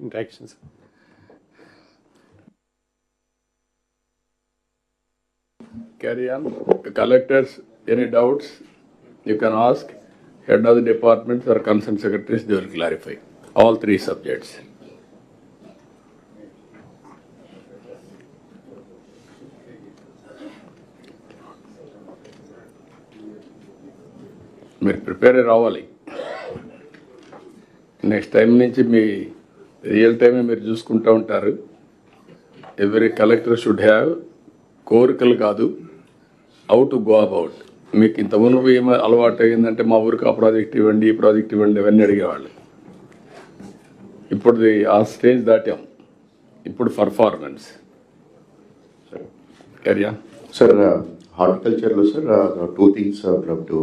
interactions. Carry on. Collectors, any doubts, you can ask. Head of the departments or concerned secretaries, they will clarify. All three subjects. మీరు prepare రావాలి. Next time నుంచి మీ real టైమే మీరు చూసుకుంటూ ఉంటారు. Every collector should have కోరికలు కాదు, how to go about. మీకు ఇంతకుముందు ఏమో అలవాటు అయిందంటే మా ఊరికి ఆ ప్రాజెక్ట్ ఇవ్వండి, ఈ ప్రాజెక్ట్ ఇవ్వండి అవన్నీ అడిగేవాళ్ళు. ఇప్పుడు ఆ స్టేజ్ దాటాం. ఇప్పుడు performance. క్యారియా Sir, horticulture, sir, two things I would love to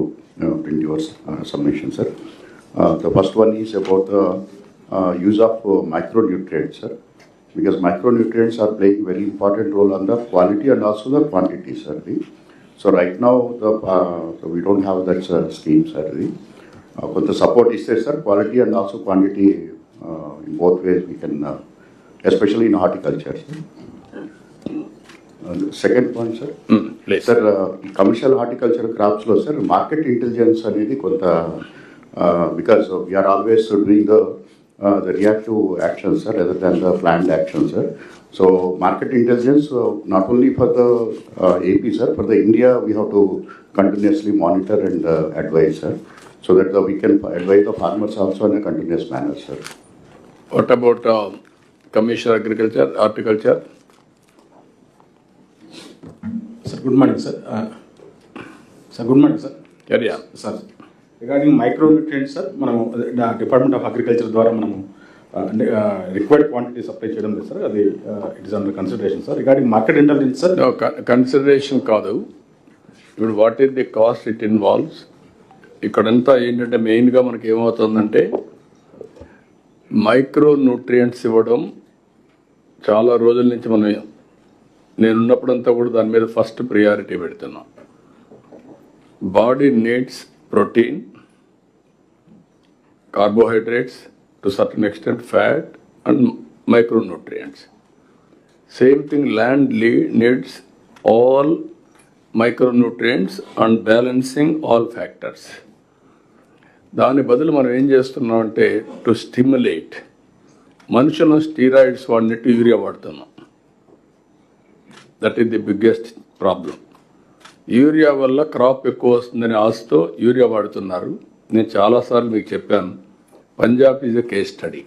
bring your submission, sir. The first one is about the use of micronutrients, sir, because micronutrients are playing very important role on the quality and also the quantity, sir. So right now, so we don't have that scheme, sir. But the support is there, sir, quality and also quantity in both ways we can, especially in horticulture, sir. Second point, sir. Please. Sir, commercial horticulture crops lo, sir, market intelligence అనేది కొంత because we are always doing the reactive actions, sir, rather than the planned actions, sir. So market intelligence not only for the AP, sir, for the India we have to continuously monitor and advise, sir, so that we can advise the farmers also in a continuous manner, sir. What about Commissioner Agriculture, Horticulture? Sir, good morning, sir. Sir, good morning, sir. Carry on. Sir, regarding micronutrients, sir, మనము department of agriculture ద్వారా మనము required quantity supply చేయడం లేదు sir. అది it is under consideration sir. Regarding market intelligence sir, No, consideration కాదు. ఇప్పుడు what is the cost it involves. ఇక్కడంతా ఏంటంటే మెయిన్గా మనకి ఏమవుతుందంటే మైక్రో న్యూట్రియంట్స్ ఇవ్వడం చాలా రోజుల నుంచి మనం నేనున్నప్పుడంతా కూడా దాని మీద ఫస్ట్ ప్రియారిటీ పెడుతున్నాం. Body needs protein, carbohydrates, to certain extent fat and micronutrients. Same thing land needs all micronutrients and balancing all factors. దాని బదులు మనం ఏం చేస్తున్నాం అంటే టు స్టిమ్యులేట్. మనుషులను స్టీరాయిడ్స్ వాడినట్టు యూరియా వాడుతున్నాం. That is the biggest problem. Urea వల్ల క్రాప్ ఎక్కువ వస్తుందని ఆశతో యూరియా వాడుతున్నారు. నేను చాలాసార్లు మీకు చెప్పాను, Punjab is a case study.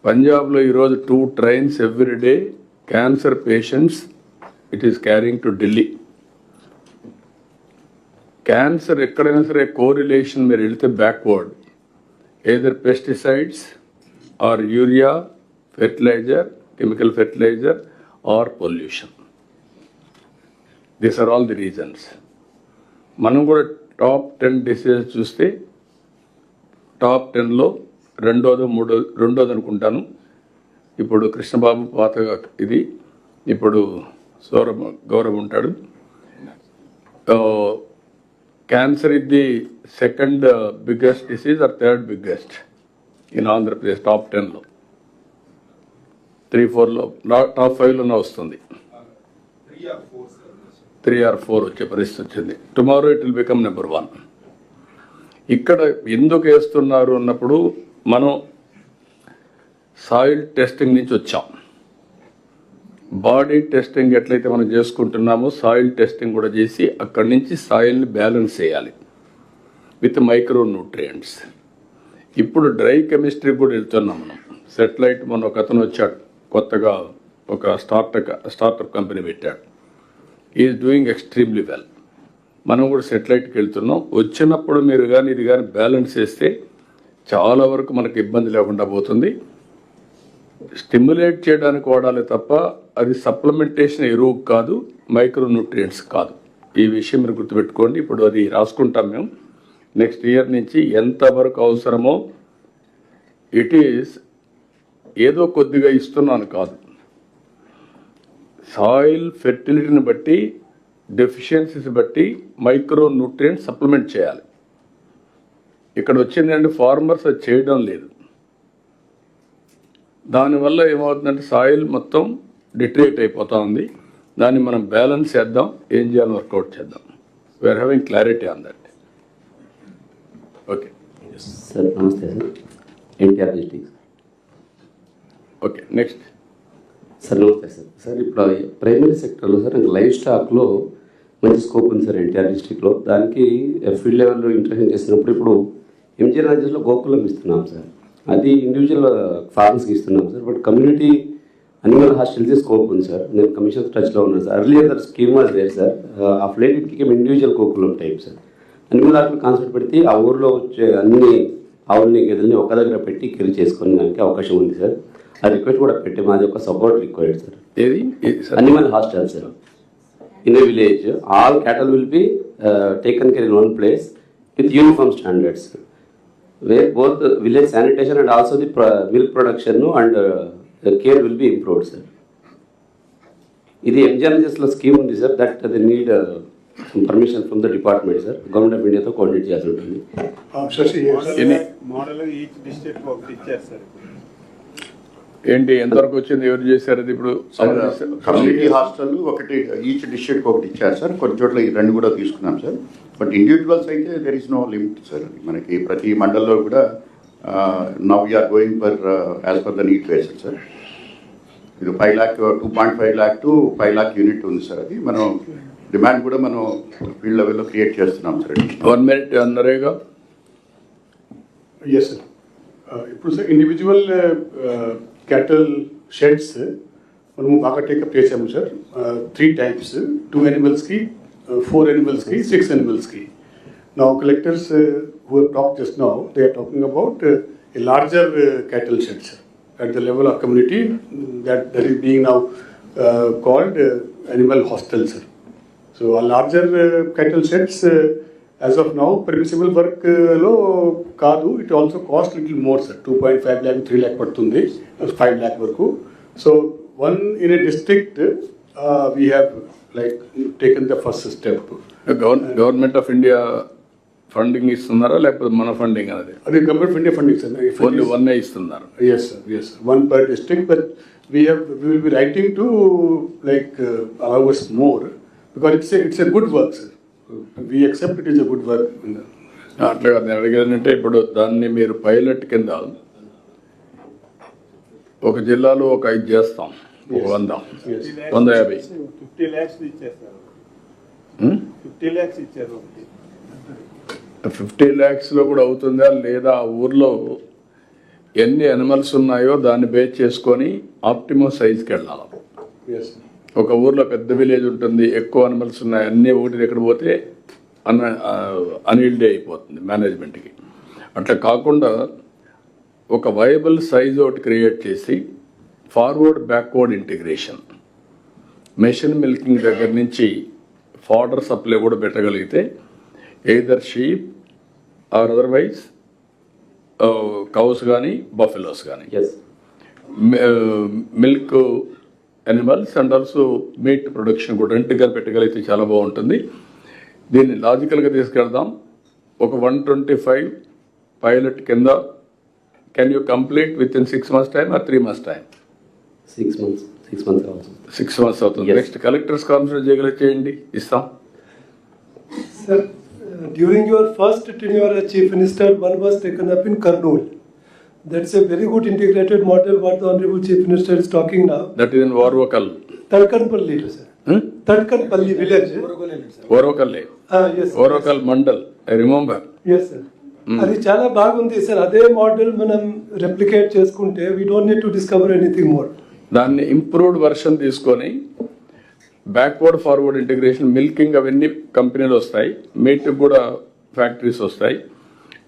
పంజాబ్లో ఈరోజు 2 trains every day cancer patients it is carrying to Delhi. Cancer ఎక్కడైనా సరే కోరిలేషన్ మీరు వెళితే backward, either pesticides or urea, fertiliser, chemical fertiliser or pollution. These are all the reasons. మనం కూడా టాప్ 10 డిసీజెస్ చూస్తే top 10లో రెండోది అనుకుంటాను. ఇప్పుడు కృష్ణబాబు పాతగా ఇది, ఇప్పుడు గౌరవ్ ఉంటాడు. క్యాన్సర్ ఇది the second biggest disease or third biggest in Andhra Pradesh. Top 10లో 3-4లో top 5లోనే వస్తుంది. 3 or 4 వచ్చే పరిస్థితి వచ్చింది. Tomorrow it will become number 1. ఇక్కడ ఎందుకు వేస్తున్నారు అన్నప్పుడు మనం సాయిల్ టెస్టింగ్ నుంచి వచ్చాం. బాడీ టెస్టింగ్ ఎట్లయితే మనం చేసుకుంటున్నామో సాయిల్ టెస్టింగ్ కూడా చేసి అక్కడి నుంచి సాయిల్ని బ్యాలెన్స్ చేయాలి విత్ మైక్రో న్యూట్రియంట్స్. ఇప్పుడు డ్రై కెమిస్ట్రీ కూడా వెళ్తున్నాం మనం. సెటిలైట్ మన ఒక అతను వచ్చాడు కొత్తగా, ఒక స్టార్టప్ కంపెనీ పెట్టాడు. Is doing extremely well. మనం కూడా సెటిలైట్కి వెళ్తున్నాం. వచ్చినప్పుడు మీరు కానీ ఇది కానీ బ్యాలెన్స్ చేస్తే చాలా వరకు మనకు ఇబ్బంది లేకుండా పోతుంది. స్టిమ్యులేట్ చేయడానికి వాడాలి తప్ప అది సప్లిమెంటేషన్ ఎరువు కాదు, మైక్రో న్యూట్రియంట్స్ కాదు. ఈ విషయం మీరు గుర్తుపెట్టుకోండి. ఇప్పుడు అది రాసుకుంటాం మేము. నెక్స్ట్ ఇయర్ నుంచి ఎంతవరకు అవసరమో ఇట్ ఈస్ ఏదో కొద్దిగా ఇస్తున్నాను కాదు, సాయిల్ ఫెర్టిలిటీని బట్టి డెఫిషియన్సీస్ బట్టి మైక్రో న్యూట్రియంట్స్ సప్లిమెంట్ చేయాలి. ఇక్కడ వచ్చిందంటే ఫార్మర్స్ అది చేయడం లేదు. దానివల్ల ఏమవుతుందంటే సాయిల్ మొత్తం డిట్రేట్ అయిపోతూ ఉంది. దాన్ని మనం బ్యాలెన్స్ చేద్దాం, ఏం చేయాలని వర్కౌట్ చేద్దాం. We are having clarity on that. Okay sir నమస్తే sir, NTR district. Okay next. Sir నమస్తే సార్. సార్ ఇప్పుడు ప్రైమరీ సెక్టర్లో సార్ లైవ్ స్టాక్లో మంచి స్కోప్ ఉంది సార్ ఎన్టీఆర్ డిస్ట్రిక్ట్లో. దానికి ఫీల్డ్ లెవెల్లో ఇంట్రెస్ట్ చేసినప్పుడు ఇప్పుడు ఎంజీ రాజెస్లో గోకులం ఇస్తున్నాం సార్. అది ఇండివిజువల్ ఫార్మర్స్కి ఇస్తున్నాం sir. But community animal hostels scope ఉంది సార్. నేను కమిషన్ టచ్లో ఉన్నాను sir. Earlier that scheme was there sir. Of late it came individual Gokulam type sir. Animal hostel concept పెడితే ఆ ఊర్లో వచ్చే అన్ని ఆవుల్ని గదుల్ని ఒక దగ్గర పెట్టి కెరీ చేసుకునే దానికి అవకాశం ఉంది సార్. ఆ రిక్వెస్ట్ కూడా పెట్టి మాది ఒక సపోర్ట్ రిక్వైర్డ్ సార్. ఏది animal hostel sir. In a village, all cattle will be taken care in one place with uniform standards, where both the village sanitation and also the milk production and the care will be improved, sir. ఇది ఎంజీఆర్ఎస్లో scheme ఉంది sir. That they need some permission from the department, sir. Government of ఇండియాతో coordinate చేయాల్సి ఉంటుంది. Model each district ఒకటి ఇచ్చారు sir. ఏంటి ఎంతవరకు వచ్చింది, ఎవరు చేశారు అది? ఇప్పుడు కమ్యూనిటీ హాస్టల్ ఒకటి ఈచ్ డిస్ట్రిక్ట్ ఒకటి ఇచ్చారు సార్. కొన్ని చోట్ల ఈ రెండు కూడా తీసుకున్నాం సార్. బట్ ఇండివిజువల్స్ అయితే there is no limit sir. మనకి ప్రతి మండల్లో కూడా now we are going for as per the need basis sir. ఇది 5 lakh 2.5 lakh to 5 lakh unit ఉంది సార్. అది మనం డిమాండ్ కూడా మనం ఫీల్డ్ లెవెల్లో క్రియేట్ చేస్తున్నాం sir. 1 minute NREGA. Yes sir. ఇప్పుడు సార్ ఇండివిజువల్ క్యాటల్ షెడ్స్ మనము బాగా టేకప్ చేసాము sir. 3 types, 2 animalsకి, 4 animalsకి, 6 animalsకి. Now collectors who have talked just now, they are talking about a larger cattle sheds at the level of community that is being now called animal hostels, sir. So a larger cattle sheds as of now permissible work lo kaadu, it also cost little more sir. 2.5 lakh 3 lakh padtundi, 5 lakh varaku. So one in a district we have like taken the first step. Government of India funding ఇస్తున్నారా లేకపోతే మన funding అనేది? అది government of India funding sir. Only 1 ఇస్తున్నారు. Yes sir, yes sir. 1 per district, but we will be writing to like allow us more because it's a good work sir. We accept it is a good work. అట్లా నేను అడిగేదంటే ఇప్పుడు దాన్ని మీరు pilot కింద ఒక జిల్లాలో ఒక 5 చేస్తాం, ఒక 100, 150. 50 lakhs ఇచ్చేస్తారు. 50 lakhs ఇచ్చారు. 50 lakhsలో కూడా అవుతుందా లేదా? ఆ ఊర్లో ఎన్ని అనిమల్స్ ఉన్నాయో దాన్ని బేస్ చేసుకొని ఆప్టిమం సైజ్కి వెళ్ళాలి. Yes. ఒక ఊర్లో పెద్ద విలేజ్ ఉంటుంది, ఎక్కువ అనిమల్స్ ఉన్నాయి, అన్నీ ఒకటి ఎక్కడ పోతే అన్ఈల్డే అయిపోతుంది మేనేజ్మెంట్కి. అట్లా కాకుండా ఒక వైబుల్ సైజ్ ఒకటి క్రియేట్ చేసి forward backward integration, machine milking దగ్గర నుంచి ఫాడర్ సప్లై కూడా పెట్టగలిగితే either sheep or otherwise cows కానీ బఫెలోస్ కానీ as milk animals and also meat production కూడా రెంట్గా పెట్టగలిగితే చాలా బాగుంటుంది. దీన్ని లాజికల్గా తీసుకెళ్దాం. ఒక 125 పైలట్ కింద can you complete within 6 months time or 3 months time? 6 months కావచ్చు. 6 months అవుతుంది. Yes. నెక్స్ట్ కలెక్టర్స్ కాన్ఫరెన్స్ చేయగలిగి చేయండి, ఇస్తాం. Sir, during your first tenure as Chief Minister, one was taken up in Kurnool. That's a very good integrated model what the Honorable Chief Minister is talking now. That is in Orvakal. Tadkanpalli, sir. Tadkanpalli village. ఓర్వకల్లే, Yes. Orvakal mandal, I remember. Yes, sir. అది చాలా బాగుంది sir. అదే model మనం replicate చేసుకుంటే we don't need to discover anything more. దాన్ని improved version తీసుకొని backward forward integration, milking అవన్నీ కంపెనీలు వస్తాయి, మీట్ కూడా ఫ్యాక్టరీస్ వస్తాయి.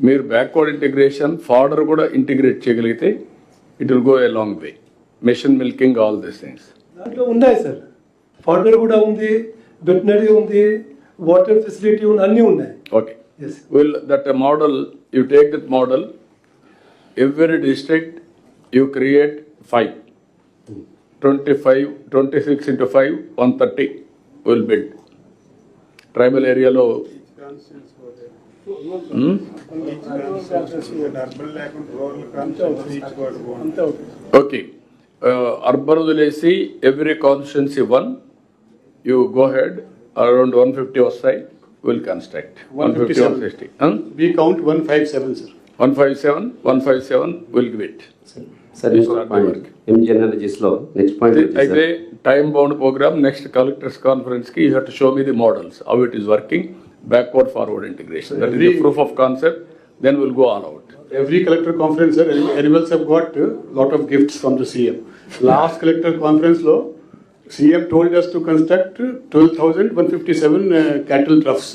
మీరు బ్యాక్వర్డ్ ఇంటిగ్రేషన్ ఫాడర్ కూడా ఇంటిగ్రేట్ చేయగలిగితే it will go a long way. Machine milking, all these things దాంట్లో ఉన్నాయి సార్. ఫార్డర్ కూడా ఉంది, వెటనరీ ఉంది, వాటర్ ఫెసిలిటీ ఉంది, అన్నీ ఉన్నాయి. Okay. Yes. Well, that model, you take that model, every district you create 5, 25, 26 into 5, 130 will build. Tribal area lo okay, urban వదిలేసి every constituency 1, you go head, around 150 వస్తాయి, will construct 150, 160. We count 157, sir. 157 will give it. Sir ఇంకొక point MG ఎనర్జీస్లో next point అయితే time bound program next collectors conference కి you have to show me the models how it is working, backward forward integration, that is the proof of concept, then will go all out. Every collector conference, sir, animals have got a lot of gifts from the CM. Last collector conference law, CM told us to construct 12,157 cattle troughs.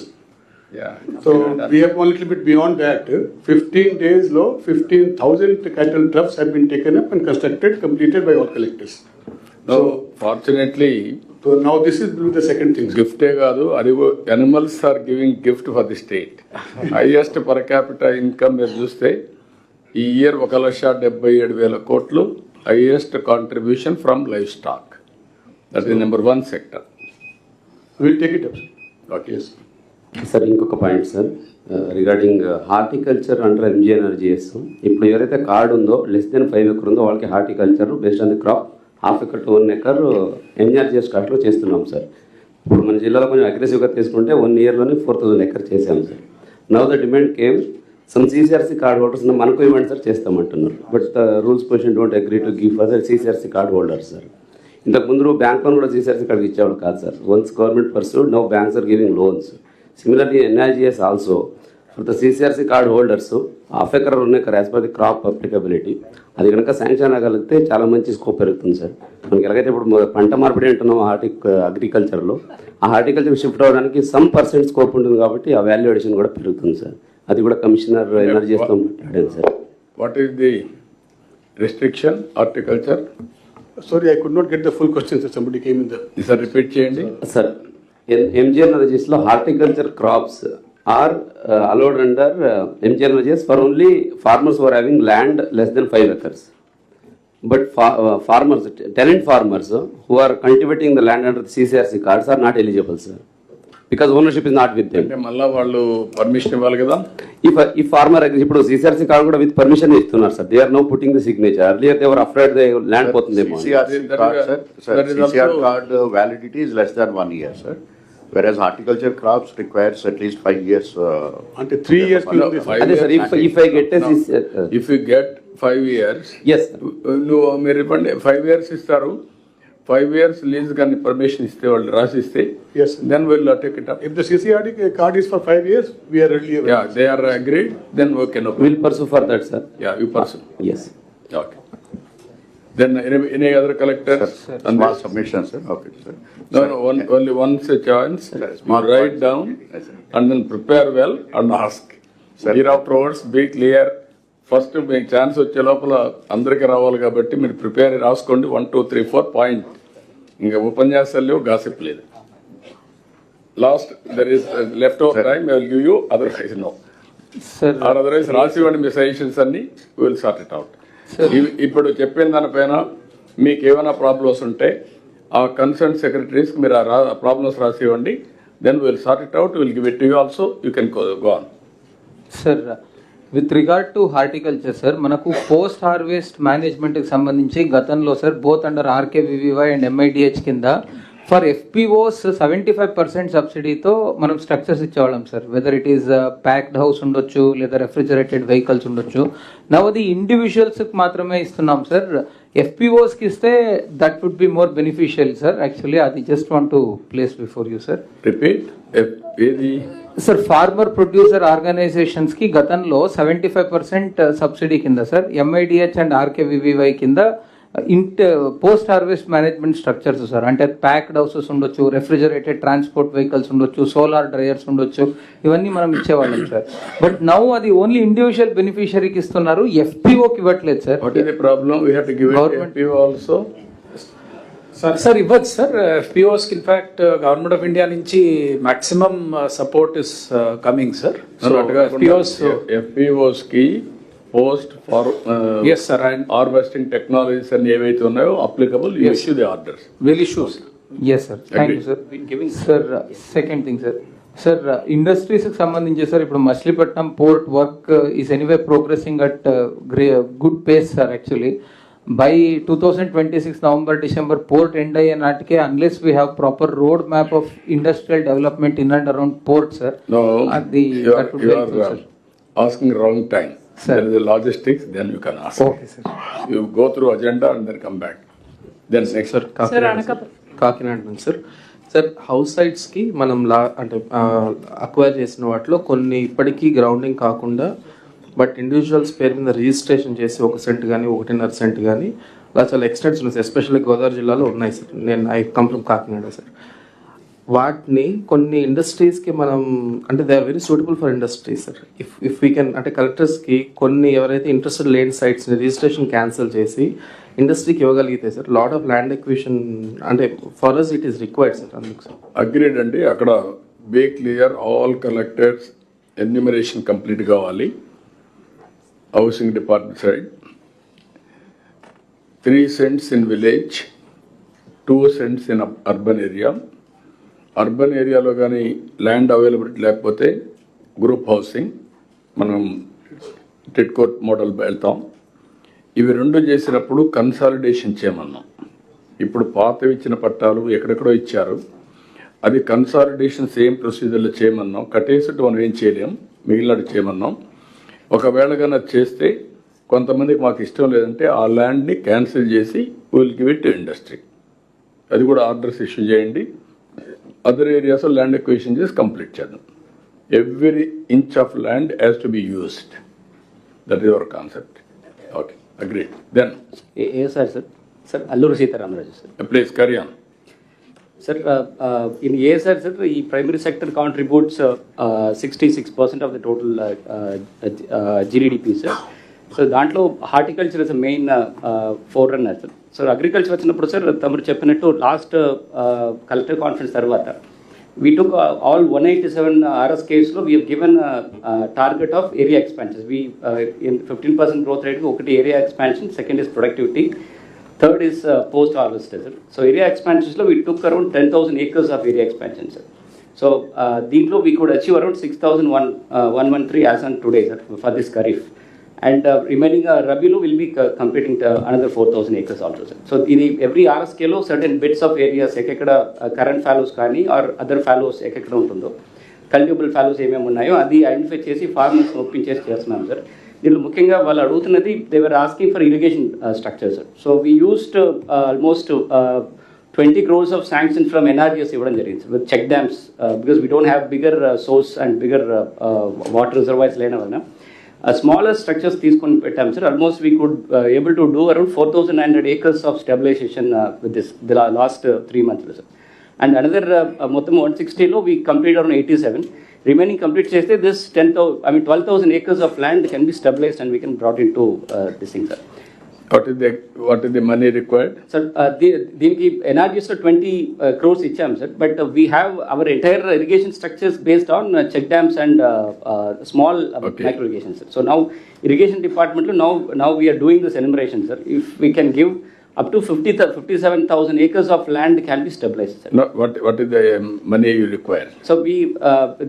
So we have gone a little bit beyond that. 15 days law, 15,000 cattle troughs have been taken up and constructed, completed by all collectors. No fortunately So now this is the second thing, sir. గిఫ్టే కాదు, అది animals are giving gift for the state. Highest per capital income మీరు చూస్తే ఈ year 1,77,000 కోట్లు, highest contribution from livestock. That is number 1 sector. We'll take it up, sir. Okay, Yes. Sir ఇంకొక point sir regarding horticulture under MG NREGS. ఇప్పుడు ఎవరైతే card ఉందో less than 5 acre ఉందో వాళ్ళకి horticulture based on the crop 1/2 acre to 1 acre ఎంజీఆర్జీఎస్ కార్డులో చేస్తున్నాం sir. ఇప్పుడు మన జిల్లాలో కొంచెం అగ్రెసివ్గా తీసుకుంటే 1 yearలోనే 4,000 acre చేసాం sir. Now the demand came some CCRC card holders మనకు ఇవ్వండి సార్ చేస్తామంటున్నారు. But the rules position don't agree to give for CCRC card holders sir. ఇంతకుముందు బ్యాంక్ లోన్ కూడా సిసిఆర్సీ కార్డు ఇచ్చేవాళ్ళు కాదు sir. Once government pursued, now banks are giving loans. Similarly, NIGS also, for the CCRC card holders, 1/2 acre 1 acre as per the crop applicability, అది కనుక sanction అవ్వగలిగితే చాలా మంచి scope పెరుగుతుంది sir. మనకి ఎలాగైతే ఇప్పుడు పంట మార్పిడి అంటున్నాం అగ్రికల్చర్లో, ఆ హార్టికల్చర్ షిఫ్ట్ అవ్వడానికి సమ్ పర్సెంట్ స్కోప్ ఉంటుంది కాబట్టి ఆ వాల్యూ అడిషన్ కూడా పెరుగుతుంది సార్. అది కూడా కమిషనర్ ఎనర్జీస్తో మాట్లాడాను sir. What is the restriction horticulture? Sorry, I could not get the full question, sir. Somebody came in the... sir repeat చేయండి. సార్ ఎంజీ ఎనర్జీస్లో horticulture crops are allowed under MG NREGS for only farmers are having land less than 5 acres. But farmers, tenant farmers who are cultivating the land under the CCRC cards are not eligible, sir, because ownership is not with them. అంటే మళ్ళీ వాళ్ళు permission ఇవ్వాలి కదా. If farmer ఇప్పుడు CCRC card కూడా with permission ఇస్తున్నారు sir. They are no putting the signature. Earlier they were afraid they land పోతుందేమో. CCRC card, sir, CCR card validity is less than 1 year, sir. Whereas horticulture crops requires at least 5 years. Until 3 years. అదే sir, if I get a if you get 5 years, yes sir. నువ్వు మీరు ఇవ్వండి 5 years ఇస్తారు. 5 years lease కానీ permission ఇస్తే వాళ్ళు రాసిస్తే, Yes, sir. Then will take it up. If the CCRD card is for 5 years, we are readily available. Yeah, they are agreed, then we can open. We'll pursue for that, sir. Yeah, you person. Yes. Okay. Then any other collectors? Small submission, sir. Okay, sir. No, only once a chance. You small write points. down Yes, sir. and then prepare well and ask. Sir. Hereafterwards, be clear. First మీకు chance వచ్చే లోపల అందరికీ రావాలి కాబట్టి మీరు prepare రాసుకోండి. 1, 2, 3, 4 point. ఇంకా ఉపన్యాసాలు లేవు, గాసిప్ లేదు. Last there is left over time, I will give you, otherwise no. Or otherwise రాసివ్వండి మీ సజెషన్స్ అన్ని, విల్ సార్ట్ ఇట్ అవుట్. ఇప్పుడు చెప్పిన దానిపైన మీకు ఏమైనా ప్రాబ్లమ్స్ ఉంటే ఆ కన్సర్న్ సెక్రటరీస్కి మీరు ఆ ప్రాబ్లమ్స్ రాసివ్వండి. Then will sort it out, will give it to you also. You can go on. Sir, with regard to horticulture sir, మనకు పోస్ట్ హార్వెస్ట్ మేనేజ్మెంట్కి సంబంధించి గతంలో sir both under RKVY and MIDH కింద for FPOs 75% సబ్సిడీతో మనం structures ఇచ్చేవాళ్ళం sir. Whether it is packed house ఉండొచ్చు లేదా రెఫ్రిజరేటెడ్ వెహికల్స్ ఉండొచ్చు. నవ్ అది ఇండివిజువల్స్కి మాత్రమే ఇస్తున్నాం సార్. ఎఫ్పిఓస్కి ఇస్తే that would be more beneficial sir. Actually అది just want to place before you sir. Repeat. ఏది సార్, ఫార్మర్ ప్రొడ్యూసర్ ఆర్గనైజేషన్స్కి గతంలో 75% సబ్సిడీ కింద సార్ ఎంఐడిహెచ్ అండ్ ఆర్కేవివివై కింద post harvest management structures sir. అంటే ప్యాక్డ్ హౌసెస్ ఉండొచ్చు, రెఫ్రిజరేటెడ్ ట్రాన్స్పోర్ట్ వెహికల్స్ ఉండొచ్చు, solar dryers ఉండొచ్చు, ఇవన్నీ మనం ఇచ్చేవాళ్ళం సార్. బట్ నౌ అది ఓన్లీ ఇండివిజువల్ బెనిఫిషరీకి ఇస్తున్నారు, ఎఫ్పిఓకి ఇవ్వట్లేదు sir. What is the problem? We have to give it FPO also. Sir ఇవ్వచ్చు సార్. ఎఫ్పిఓస్కి ఇన్ఫాక్ట్ గవర్నమెంట్ ఆఫ్ ఇండియా నుంచి maximum support is coming sir. So FPOs కి post far yes sir, and harvesting technologies అన్ని ఏవైతే ఉన్నాయో applicable, you issue the orders. will issues. Yes sir, thank you sir. Sir, second thing sir, sir ఇండస్ట్రీస్కి సంబంధించి sir ఇప్పుడు Machilipatnam port work is anyway progressing at good pace sir actually by 2026 November December port end అయ్యే నాటికే unless we have proper road map of industrial development in and around port sir No, అది you are asking wrong time. Sir. There is a logistics, then you can ask. Okay sir You go through agenda and then come back. Then next. Sir Kakinada నుంచి sir sir house సైట్స్కి మనం అంటే acquire చేసిన వాటిలో కొన్ని ఇప్పటికీ grounding కాకుండా but individuals పేరు మీద రిజిస్ట్రేషన్ చేసి 1 సెంట్ కానీ 1.5 సెంట్ కానీ అలా చాలా ఎక్స్టెంట్స్ ఉన్నాయి సార్, ఎస్పెషల్లీ గోదావరి జిల్లాలో ఉన్నాయి సార్. I come from Kakinada sir. వాటిని కొన్ని ఇండస్ట్రీస్కి మనం అంటే they are very suitable for industries sir. If we can అంటే కలెక్టర్స్కి కొన్ని ఎవరైతే ఇంట్రెస్టెడ్ లేని సైట్స్ని రిజిస్ట్రేషన్ క్యాన్సిల్ చేసి ఇండస్ట్రీకి ఇవ్వగలిగితే sir lot of land acquisition అంటే for us it is required sir. అందుకు సార్ అగ్రీడ్ అండి. అక్కడ be clear all collectors enumeration complete కావాలి. Housing department side 3 cents in village, 2 cents in urban area. Urban ఏరియాలో కానీ ల్యాండ్ అవైలబిలిటీ లేకపోతే group housing మనం టెట్ కోర్ట్ మోడల్ వెళ్తాం. ఇవి రెండు చేసినప్పుడు కన్సాలిడేషన్ చేయమన్నాం. ఇప్పుడు పాతవి ఇచ్చిన పట్టాలు ఎక్కడెక్కడో ఇచ్చారు, అది కన్సాలిడేషన్ సేమ్ ప్రొసీజర్లో చేయమన్నాం. కట్టేసినట్టు మనం ఏం చేయలేం, మిగిలినట్టు చేయమన్నాం. ఒకవేళ కన్నా చేస్తే కొంతమందికి మాకు ఇష్టం లేదంటే ఆ ల్యాండ్ని క్యాన్సిల్ చేసి will give it to industry. అది కూడా ఆర్డర్స్ ఇష్యూ చేయండి. అదర్ ఏరియాస్లో ల్యాండ్ ఎక్విజిషన్ చేసి కంప్లీట్ చేద్దాం. Every inch of land has to be used. That is our concept. Okay, agreed. Then a sir sir Alluri Sitaramaraju sir. Please carry on. Sir in ASR sir ఈ primary sector contributes 66% of the total GDP sir. So దాంట్లో horticulture is main forerunner sir. So agriculture వచ్చినప్పుడు sir తమరు చెప్పినట్టు last collector conference తర్వాత we took all 187 RS కేసులో we have given target of area expansions. We in 15% growth rate ఒకటి area expansion, second is productivity, third is post harvest sir. So area expansions lo we took around 10,000 acres of area expansion sir. So దీంట్లో we could achieve around 6,113 as on today sir for this kharif. And remaining Rabilu will be completing another 4,000 acres also sir. So in every RSK lo certain bits of areas ekkada current fallows కానీ or other fallows ekkada ఉంటుందో cultivable fallows ఏమేమి ఉన్నాయో అది identify చేసి farmers ఒప్పించేసి చేస్తున్నాం sir. దీనిలో ముఖ్యంగా వాళ్ళు అడుగుతున్నది they were asking for irrigation structure sir. So we used almost 20 crores of sanction from NRGS ఇవ్వడం జరిగింది sir with check dams because we don't have bigger source and bigger water reservoirs లేని వలన smaller structures తీసుకొని పెట్టాం సార్. Almost we could able to do around 4,900 acres of stabilization with this the last 3 months sir. And another మొత్తం 160లో we complete around 87. Remaining complete చేస్తే this 12,000 acres of land can be stabilized and we can brought into this thing సార్. What is the money required? Sir దీనికి ఎన్ఆర్జీస్లో 20 crores ఇచ్చాం sir. But we have our entire irrigation structures based on check dams and small micro irrigation sir. So now irrigation డిపార్ట్మెంట్లో now we are doing this enumeration sir. If we can give up to 57,000 acres of land can be stabilized sir. No, what is the money you require? So we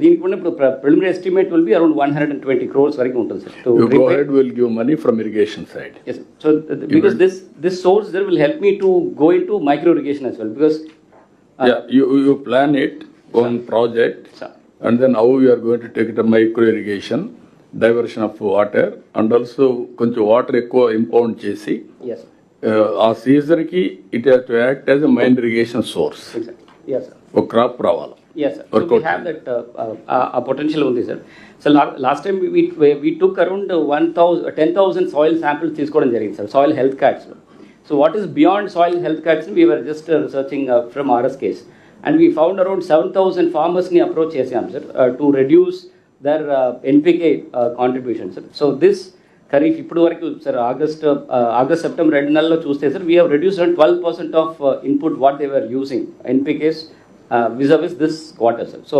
దీనికి ఉన్న ఇప్పుడు preliminary estimate will be around 120 crores వరకు ఉంటుంది sir. You go ahead, will give money from irrigation side. Yes. So because this source there will help me to go into micro irrigation as well because yeah, you plan it on project sir. And then how you are going to take it to micro irrigation, diversion of water and also కొంచెం water ఎక్కువ impound చేసి yes ఆ సీజన్కి it has to act as a mine irrigation source. yes sir. ఒక crop రావాలి. Yes sir. So we have that potential ఉంది sir. So last time we took around 10,000 soil samples తీసుకోవడం జరిగింది sir, soil health cards. So what is beyond soil health cards, we were just researching from RS case and we found around 7,000 farmers ni approach చేసాం sir to reduce their NPK contribution sir. So this kharif ఇప్పుడు వరకు sir August September 2 నెలల్లో చూస్తే sir we have reduce around 12% of input what they were using NPKs viz this quarter sir. So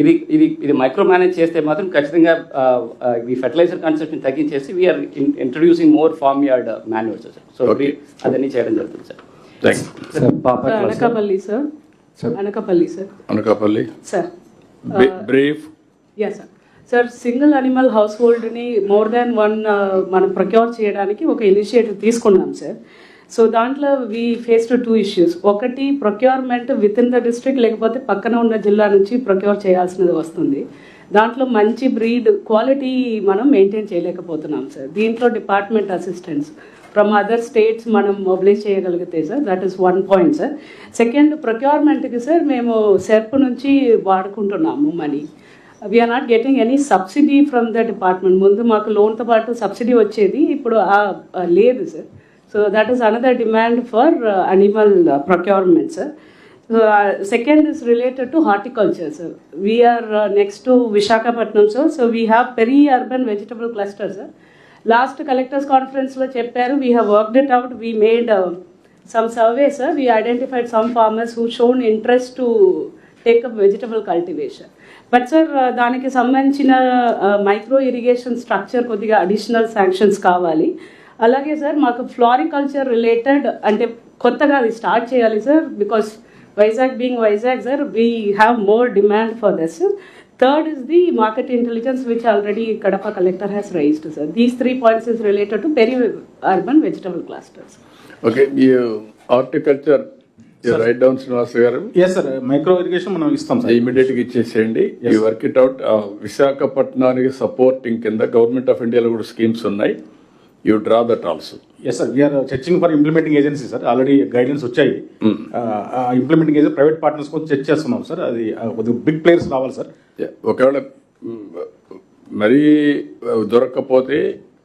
ఇది micro manage చేస్తే మాత్రం ఖచ్చితంగా ఈ fertiliser consumption తగ్గించేసి we are introducing more farm yard manures sir. So అదన్నీ చేయడం జరుగుతుంది sir. Thank you. Anakapalli sir. Anakapalli sir. Anakapalli sir brief. Yes sir. Sir single animal house హోల్డ్ని మోర్ దాన్ వన్ మనం ప్రొక్యూర్ చేయడానికి ఒక ఇనిషియేటివ్ తీసుకున్నాం సార్. సో దాంట్లో వీ ఫేస్ టు 2 issues. ఒకటి procurement with in the district, లేకపోతే పక్కన ఉన్న జిల్లా నుంచి ప్రొక్యూర్ చేయాల్సినది వస్తుంది. దాంట్లో మంచి బ్రీడ్ క్వాలిటీ మనం మెయింటైన్ చేయలేకపోతున్నాం సార్. దీంట్లో department assistants from other states మనం మొబిలైజ్ చేయగలిగితే sir, that is 1 point sir. Second, ప్రొక్యూర్మెంట్కి సార్ మేము సెర్ప్ నుంచి వాడుకుంటున్నాము money. We are not getting any subsidy from the department. ముందు మాకు లోన్తో పాటు సబ్సిడీ వచ్చేది, ఇప్పుడు లేదు sir. So that is another demand for animal procurement sir. Second is related to horticulture, sir. We are next to Visakhapatnam, sir. So we have peri-urban vegetable cluster, sir. Last collectors conference lo chepparu, we have worked it out. We made some survey, sir. We identified some farmers who shown interest to take up vegetable cultivation. But sir, daniki sambandhinchina micro irrigation structure kodiga additional sanctions kavali. Alage sir, maaku floriculture related ante kottaga adi start cheyali, sir, because Vizag being Vizag, sir, we have more demand for this. Third is the market intelligence, which already Kadapa collector has raised, sir. These 3 points is related to peri-urban vegetable clusters. Okay, you horticulture, you write down Srinivas garu. Yes sir, micro irrigation మనం ఇస్తాం sir. Immediate గా ఇచ్చేసేయండి. You work it out. విశాఖపట్నానికి supporting కింద government of ఇండియాలో కూడా schemes ఉన్నాయి. You draw that also. Yes sir, we are searching for implementing agency sir. Already guidance వచ్చాయి. ఇంప్లిమెంటింగ్ ఏజెన్సీ ప్రైవేట్ పార్ట్నర్స్ కోసం చెక్ చేస్తున్నాం సార్. అది కొద్దిగా బిగ్ ప్లేయర్స్ రావాలి సార్. ఒకవేళ మరీ దొరకకపోతే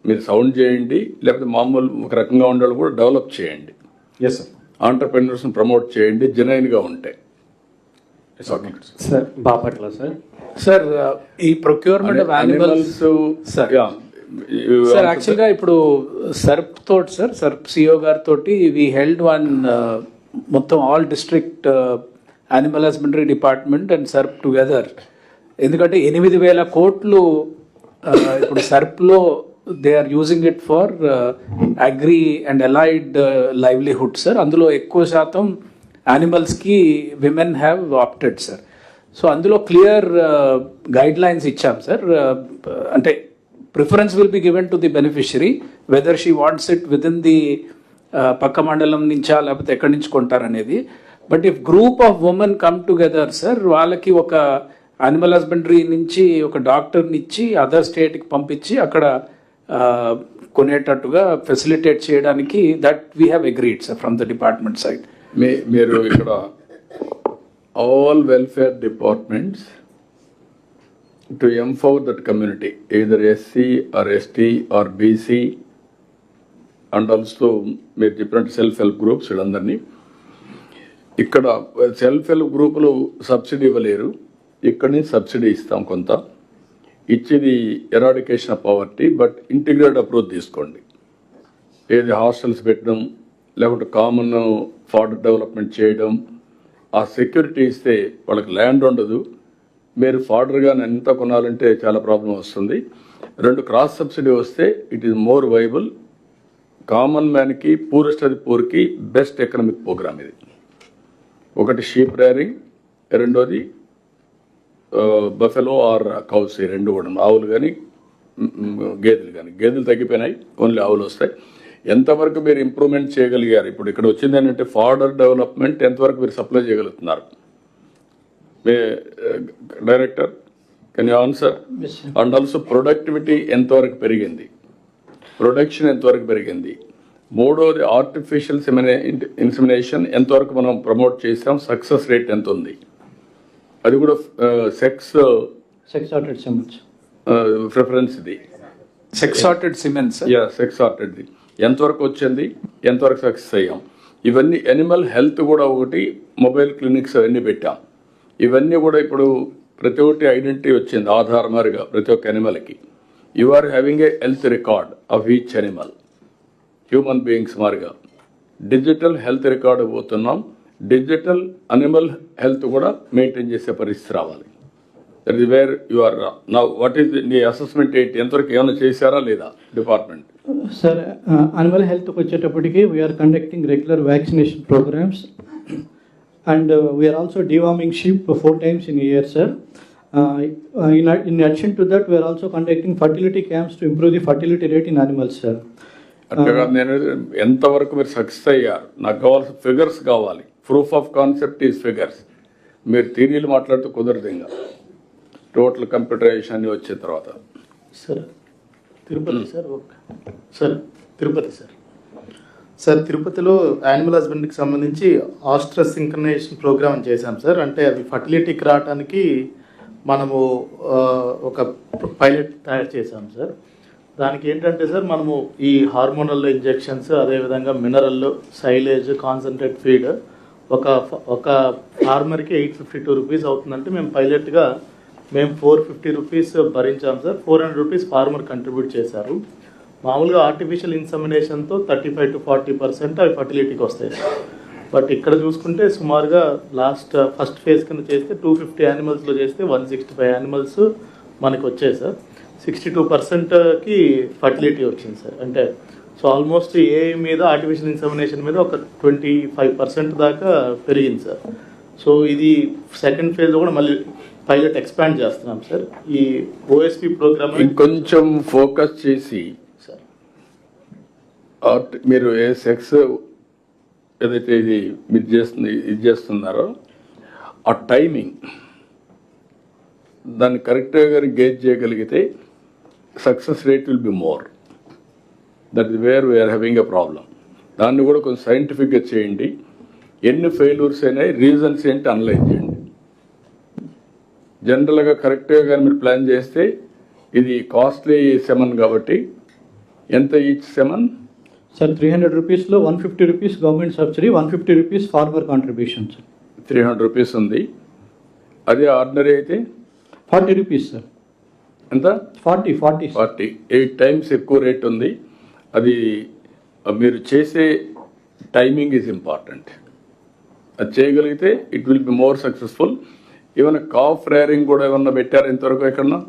మీరు సౌండ్ చేయండి, లేకపోతే మామూలు ఒక రకంగా ఉండేవాళ్ళు కూడా డెవలప్ చేయండి. Yes sir. ఆంటర్ప్రెన్యూర్స్ని ప్రమోట్ చేయండి జెన్యున్గా ఉంటాయి. Sir Bapatla sir. సార్ ఈ procurement of animals sir sir యాక్చువల్గా ఇప్పుడు సర్ప్ తోటి సార్, సర్ప్ సిఓ గారితో వి హెల్డ్ వన్ మొత్తం all district animal husbandry department and SERP together. ఎందుకంటే 8,000 కోట్లు ఇప్పుడు సర్ప్లో they are using it for agri and allied livelihood sir. అందులో ఎక్కువ శాతం యానిమల్స్కి women have opted sir. So అందులో క్లియర్ గైడ్ లైన్స్ ఇచ్చాం సార్. అంటే preference will be given to the beneficiary whether she wants it within the పక్క మండలం నుంచా లేకపోతే ఎక్కడి నుంచి కొంటారనేది. But if group of women come together sir, వాళ్ళకి ఒక యానిమల్ హస్బెండరీ నుంచి ఒక డాక్టర్ని ఇచ్చి అదర్ స్టేట్కి పంపించి అక్కడ కొనేటట్టుగా ఫెసిలిటేట్ చేయడానికి that we have agreed sir from the department side. మీరు ఇక్కడ all welfare departments to empower that community, either SC or ST or BC, and also with different self-help groups. వీళ్ళందరినీ ఇక్కడ సెల్ఫ్-హెల్ప్ గ్రూపులు subsidy ఇవ్వలేరు, ఇక్కడి నుంచి subsidy ఇస్తాం కొంత. ఇచ్చేది eradication of poverty, but integrated approach తీసుకోండి. ఏది హాస్టల్స్ పెట్టడం, లేకుంటే కామన్ ఫార్డర్ డెవలప్మెంట్ చేయడం. ఆ సెక్యూరిటీ ఇస్తే వాళ్ళకి ల్యాండ్ ఉండదు, మీరు ఫార్డర్గా ఎంత కొనాలంటే చాలా ప్రాబ్లం వస్తుంది. 2 క్రాస్ సబ్సిడీ వస్తే it is more viable. Common మ్యాన్కి, పూరెస్ట్ అది పూర్కి బెస్ట్ ఎకనామిక్ ప్రోగ్రామ్ ఇది. ఒకటి షీప్ రేరింగ్, రెండోది బఫెలో ఆర్ కౌస్, ఈ 2 కూడా. ఆవులు కానీ గేదెలు కానీ. గేదెలు తగ్గిపోయినాయి, ఓన్లీ ఆవులు వస్తాయి. ఎంతవరకు మీరు ఇంప్రూవ్మెంట్ చేయగలిగారు? ఇప్పుడు ఇక్కడ వచ్చింది ఏంటంటే ఫార్డర్ డెవలప్మెంట్ ఎంతవరకు మీరు సప్లై చేయగలుగుతున్నారు? Director, can you answer? And also productivity ఎంతవరకు పెరిగింది, ప్రొడక్షన్ ఎంతవరకు పెరిగింది? మూడోది ఆర్టిఫిషియల్ ఇన్సెమినేషన్ ఎంతవరకు మనం ప్రమోట్ చేసాం, సక్సెస్ రేట్ ఎంత ఉంది? అది కూడా సెక్స్ ప్రిఫరెన్స్ ఇది. సెక్స్ సార్టెడ్ సిమెంట్స్, సెక్స్ సార్టెడ్ది ఎంతవరకు వచ్చింది, ఎంతవరకు సక్సెస్ అయ్యాం? ఇవన్నీ ఎనిమల్ హెల్త్ కూడా ఒకటి, మొబైల్ క్లినిక్స్ అవన్నీ పెట్టాం. ఇవన్నీ కూడా ఇప్పుడు ప్రతి ఒక్కటి ఐడెంటిటీ వచ్చింది ఆధార్ మారిగా ప్రతి ఒక్క ఎనిమల్కి. You are having a health record of each animal. Human beings మారిగా డిజిటల్ హెల్త్ రికార్డు పోతున్నాం. డిజిటల్ అనిమల్ హెల్త్ కూడా మెయింటైన్ చేసే పరిస్థితి రావాలి. That is where you are now. What is the assessment ఏంటి, ఎంతవరకు ఏమైనా చేశారా లేదా డిపార్ట్మెంట్? సార్, అనిమల్ హెల్త్కి వచ్చేటప్పటికి we are conducting regular vaccination programmes and we are also deworming sheep 4 times in a year, sir. In addition to that, we are also conducting fertility camps to improve the fertility rate in animals, sir. అట్లా నేను ఎంతవరకు మీరు success అయ్యారు, నాకు కావాల్సిన figures కావాలి. Proof of concept is figures. మీరు థియరీలు మాట్లాడుతూ కుదరదు ఇంకా, టోటల్ కంప్యూటరైజేషన్ అని వచ్చిన తర్వాత. Sir Tirupati sir, okay sir, Tirupati sir. Sir తిరుపతిలో యానిమల్ హస్బెండరీకి సంబంధించి ఆస్ట్రస్ సింక్రనైజేషన్ ప్రోగ్రామ్ చేశాం సార్. అంటే అది ఫర్టిలిటీకి రావడానికి మనము ఒక పైలట్ తయారు చేశాం సార్. దానికి ఏంటంటే సార్, మనము ఈ హార్మోనల్ ఇంజెక్షన్స్, అదేవిధంగా మినరల్, సైలేజ్, కాన్సన్ట్రేట్ ఫీడ్ ఒక ఫార్మర్కి 852 రూపీస్ అవుతుందంటే మేము పైలట్గా 450 రూపీస్ భరించాం సార్. 400 రూపీస్ ఫార్మర్ కంట్రిబ్యూట్ చేశారు. మామూలుగా ఆర్టిఫిషియల్ ఇన్సమినేషన్తో 35 to 40% అవి ఫర్టిలిటీకి వస్తాయి. బట్ ఇక్కడ చూసుకుంటే సుమారుగా ఫస్ట్ ఫేజ్ కింద చేస్తే 250 యానిమల్స్లో చేస్తే 165 యానిమల్స్ మనకి వచ్చాయి సార్. 62%కి ఫర్టిలిటీ వచ్చింది సార్. అంటే సో ఆల్మోస్ట్ ఏ మీద ఆర్టిఫిషియల్ ఇన్సమినేషన్ మీద ఒక 25% దాకా పెరిగింది సార్. సో ఇది సెకండ్ ఫేజ్ కూడా మళ్ళీ పైలట్ ఎక్స్పాండ్ చేస్తున్నాం సార్. ఈ ఓఎస్పి ప్రోగ్రామ్ ఇంకొంచెం ఫోకస్ చేసి సార్, మీరు ఏ సెక్స్ ఏదైతే ఇది చేస్తున్నారో ఆ టైమింగ్ దాన్ని కరెక్ట్గా గేజ్ చేయగలిగితే success rate will be more. That is where we are having a problem. దాన్ని కూడా కొంచెం సైంటిఫిక్గా చేయండి. ఎన్ని ఫెయిల్యూర్స్ అయినాయి, రీజన్స్ ఏంటి అనలైజ్ చేయండి. జనరల్గా కరెక్ట్గా కానీ మీరు ప్లాన్ చేస్తే ఇది కాస్ట్లీ సెమన్ కాబట్టి ఎంత ఈచ్ సెమన్? సార్ 300 రూపీస్లో 150 rupees government subsidy, 150 rupees farmer contribution sir. 300 rupees ఉంది. అదే ఆర్డినరీ అయితే 40 రూపీస్ సార్. ఎంత? 40. 8 times ఎక్కువ రేట్ ఉంది. అది మీరు చేసే టైమింగ్ ఈజ్ ఇంపార్టెంట్. అది చేయగలిగితే it will be more successful. ఏమైనా కాఫ్ రేరింగ్ కూడా ఏమన్నా పెట్టారు ఇంతవరకు ఎక్కడన్నా?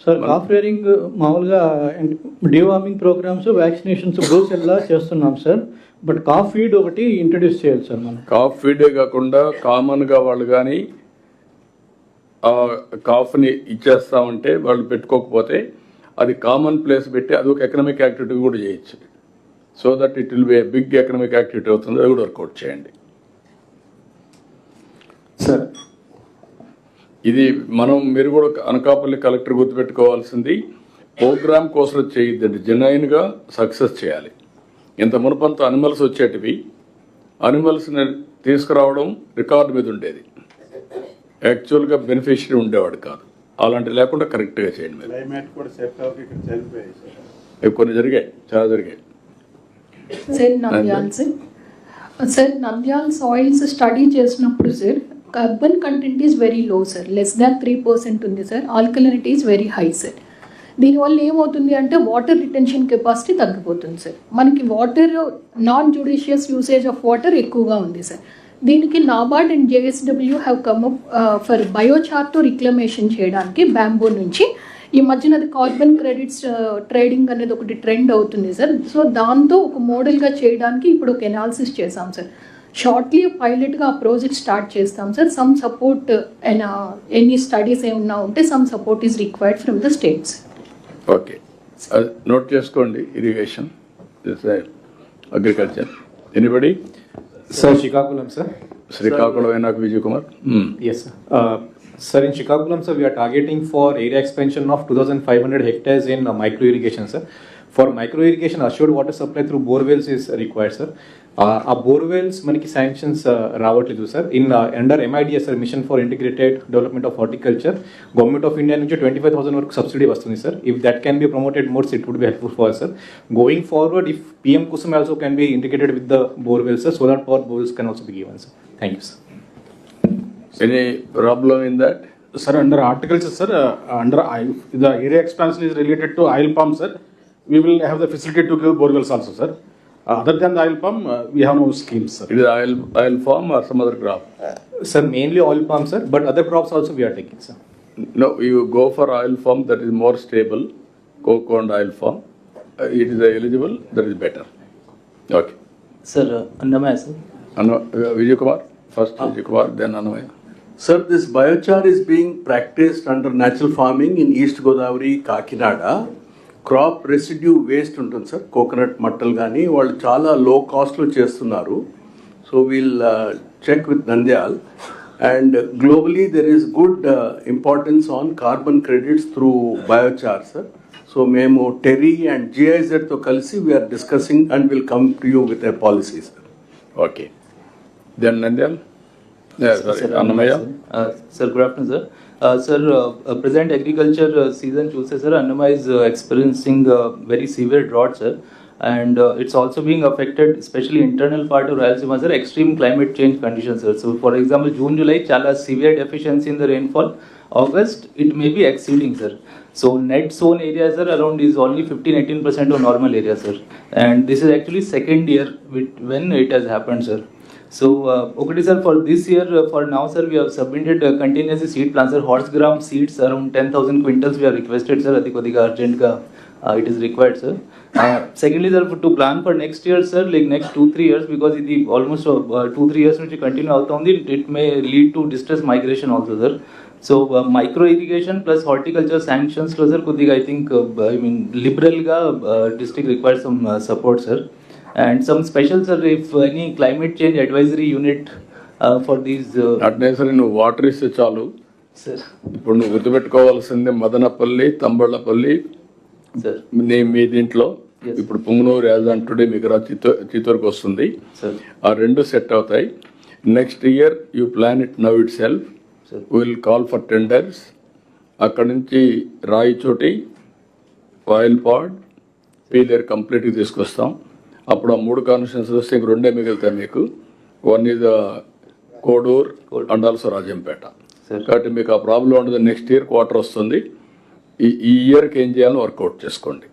సార్ కాఫ్ రేరింగ్ మామూలుగా డివార్మింగ్ ప్రోగ్రామ్స్, వ్యాక్సినేషన్స్ బ్రూసెల్లా చేస్తున్నాం సార్. బట్ కాఫ్ ఫీడ్ ఒకటి ఇంట్రడ్యూస్ చేయాలి సార్ మనం. కాఫ్ ఫీడే కాకుండా కామన్గా వాళ్ళు కానీ కాఫ్ని ఇచ్చేస్తామంటే వాళ్ళు పెట్టుకోకపోతే అది కామన్ ప్లేస్ పెట్టి అది ఒక ఎకనామిక్ యాక్టివిటీ కూడా చేయొచ్చు. So that it will be big economic activity అవుతుంది. అది కూడా వర్కౌట్ చేయండి సార్. ఇది మీరు కూడా అనకాపల్లి కలెక్టర్ గుర్తుపెట్టుకోవాల్సింది, ప్రోగ్రామ్ కోసం చేయొద్దండి, జెన్యున్గా సక్సెస్ చేయాలి. ఇంత మునుపంత అనిమల్స్ వచ్చేటివి, అనిమల్స్ని తీసుకురావడం రికార్డు మీద ఉండేది, యాక్చువల్గా బెనిఫిషియరీ ఉండేవాడు కాదు. అలాంటి లేకుండా కరెక్ట్గా చేయండి. మీరు కొన్ని జరిగాయి, చాలా జరిగాయి. సార్ నంద్యాల సాయిల్స్ స్టడీ చేసినప్పుడు sir carbon content is very low sir, less than 3% ఉంది sir. Alkalinity is very high sir. దీనివల్ల ఏమవుతుంది అంటే వాటర్ రిటెన్షన్ కెపాసిటీ తగ్గిపోతుంది సార్. మనకి water non judicious usage of water ఎక్కువగా ఉంది సార్. దీనికి NABARD and JSW have come up for బయోచార్తో రిక్లమేషన్ చేయడానికి బ్యాంబూ నుంచి. ఈ మధ్యన అది కార్బన్ క్రెడిట్స్ ట్రేడింగ్ అనేది ఒకటి ట్రెండ్ అవుతుంది సార్. సో దాంతో ఒక మోడల్గా చేయడానికి ఇప్పుడు ఒక ఎనాలిసిస్ చేసాం సార్. షార్ట్లీ పైలట్గా ఆ ప్రాజెక్ట్ స్టార్ట్ చేస్తాం sir. Some support any studies ఏమన్నా ఉంటే some support is required from the states. Okay, note చేసుకోండి. Irrigation, agriculture, anybody? Sir, Srikakulam, sir. Srikakulam and Vijay Kumar. Yes, sir. Sir, in Srikakulam, sir, we are targeting for area expansion of 2,500 hectares in micro irrigation, sir. For micro irrigation, assured water supply through borewells is required, sir. ఆ borewells మనకి sanctions రావట్లేదు sir. Under MIDS sir, mission for integrated development of horticulture, government of India నుంచి 25,000 వరకు subsidy వస్తుంది sir. If that can be promoted more, it would be helpful for sir. Going forward, if PM Kusum also can be integrated with the borewells sir, so that power borewells can also be given sir. Thank you sir. Any problem in that? Sir, under horticulture, sir, under the area expansion is related to oil palm, sir. We will have the facility to give borewells also, sir. Other than the oil palm, we have no schemes, sir. It is oil palm or some other crop? Sir, mainly oil palm, sir, but other crops also we are taking, sir. No, you go for oil palm, that is more stable. Cocoa and oil palm, it is eligible, that is better. Okay. Sir, Annamaya, sir. Vijay Kumar, first Vijay Kumar, then Annamaya. Sir, this biochar is being practiced under natural farming in East Godavari, Kakinada. Crop residue waste ఉంటుంది sir, coconut మట్టలు కానీ వాళ్ళు చాలా low కాస్ట్లో చేస్తున్నారు. So we'll check with Nandyal. And globally there is good importance on carbon credits through biochar sir. So మేము TERI and జిఐజెడ్తో కలిసి we are discussing and will come to you with a policy sir. Okay, then Nandyal. Annamayya. Sir, good afternoon, sir. Sir, present agriculture season choose, sir, Annama is experiencing very severe drought, sir, and it's also being affected, especially internal part of Rayalaseema, sir, extreme climate change conditions, sir. So, for example, June, July, chala severe deficiency in the rainfall. August, it may be exceeding, sir. So, net sown area, sir, around is only 15-18% of normal area, sir. And this is actually second year when it has happened, sir. So, okay, sir, for this year, for now, sir, we have submitted continuously seed plants, sir. Horse gram seeds around 10,000 quintals we have requested, sir. Adi kodiga urgent ka it is required, sir. Secondly, sir, to plan for next year, sir, like next 2-3 years, because it almost 2-3 years which continue out on it may lead to distress migration also, sir. So, micro irrigation plus horticulture sanctions, sir, kodiga I think I mean liberal ga district requires some support, sir. And some special, sir, if any climate change advisory unit for these. అట్నే సరే, నువ్వు water ఇస్తే చాలు. Sir. ఇప్పుడు నువ్వు గుర్తుపెట్టుకోవాల్సిందే మదనపల్లి, తంబళ్ళపల్లి మీ దీంట్లో ఇప్పుడు Punganur as on today మీకు చిత్తూరుకు వస్తుంది. ఆ రెండు సెట్ అవుతాయి. Next year you plan it now it self. Will call for tenders. అక్కడి నుంచి రాయిచోటి, ఆయిల్ పాడ్, పీలేరు కంప్లీట్గా తీసుకొస్తాం. అప్పుడు ఆ 3 కాన్స్టిట్యూన్సీస్ వస్తే ఇంక 2 మిగులుతాయి మీకు. One is Kodur and also Rajampet. కాబట్టి మీకు ఆ ప్రాబ్లం ఉండదు. నెక్స్ట్ ఇయర్ క్వార్టర్ వస్తుంది. ఈ ఇయర్కి ఏం చేయాలో వర్కౌట్ చేసుకోండి.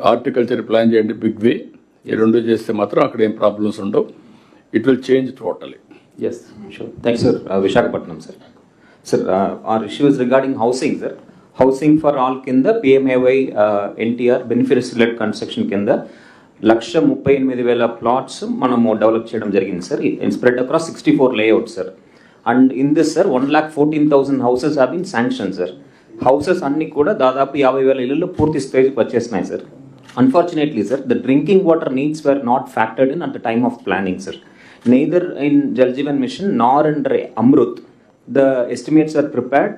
హార్టికల్చర్ ప్లాన్ చేయండి బిగ్ వే. ఈ 2 చేస్తే మాత్రం అక్కడ ఏం ప్రాబ్లమ్స్ ఉండవు. It will change totally. Yes, sure. Thanks, sir. Visakhapatnam, sir. Sir, our issue is regarding housing, sir. Housing for all కింద PMAY NTR beneficiary-led construction కింద 138,000 ప్లాట్స్ మనము డెవలప్ చేయడం జరిగింది, sir. Spread across 64 layouts, sir. And in this, sir, 1,14,000 houses have been sanction, sir. Houses అన్ని కూడా దాదాపు 50,000 ఇళ్లలో పూర్తి స్టేజ్కి వచ్చేసినాయి, sir. Unfortunately, sir, the drinking water needs were not factored in at the time of planning, sir. Neither in Jal Jeevan Mission nor under Amrut the estimates are prepared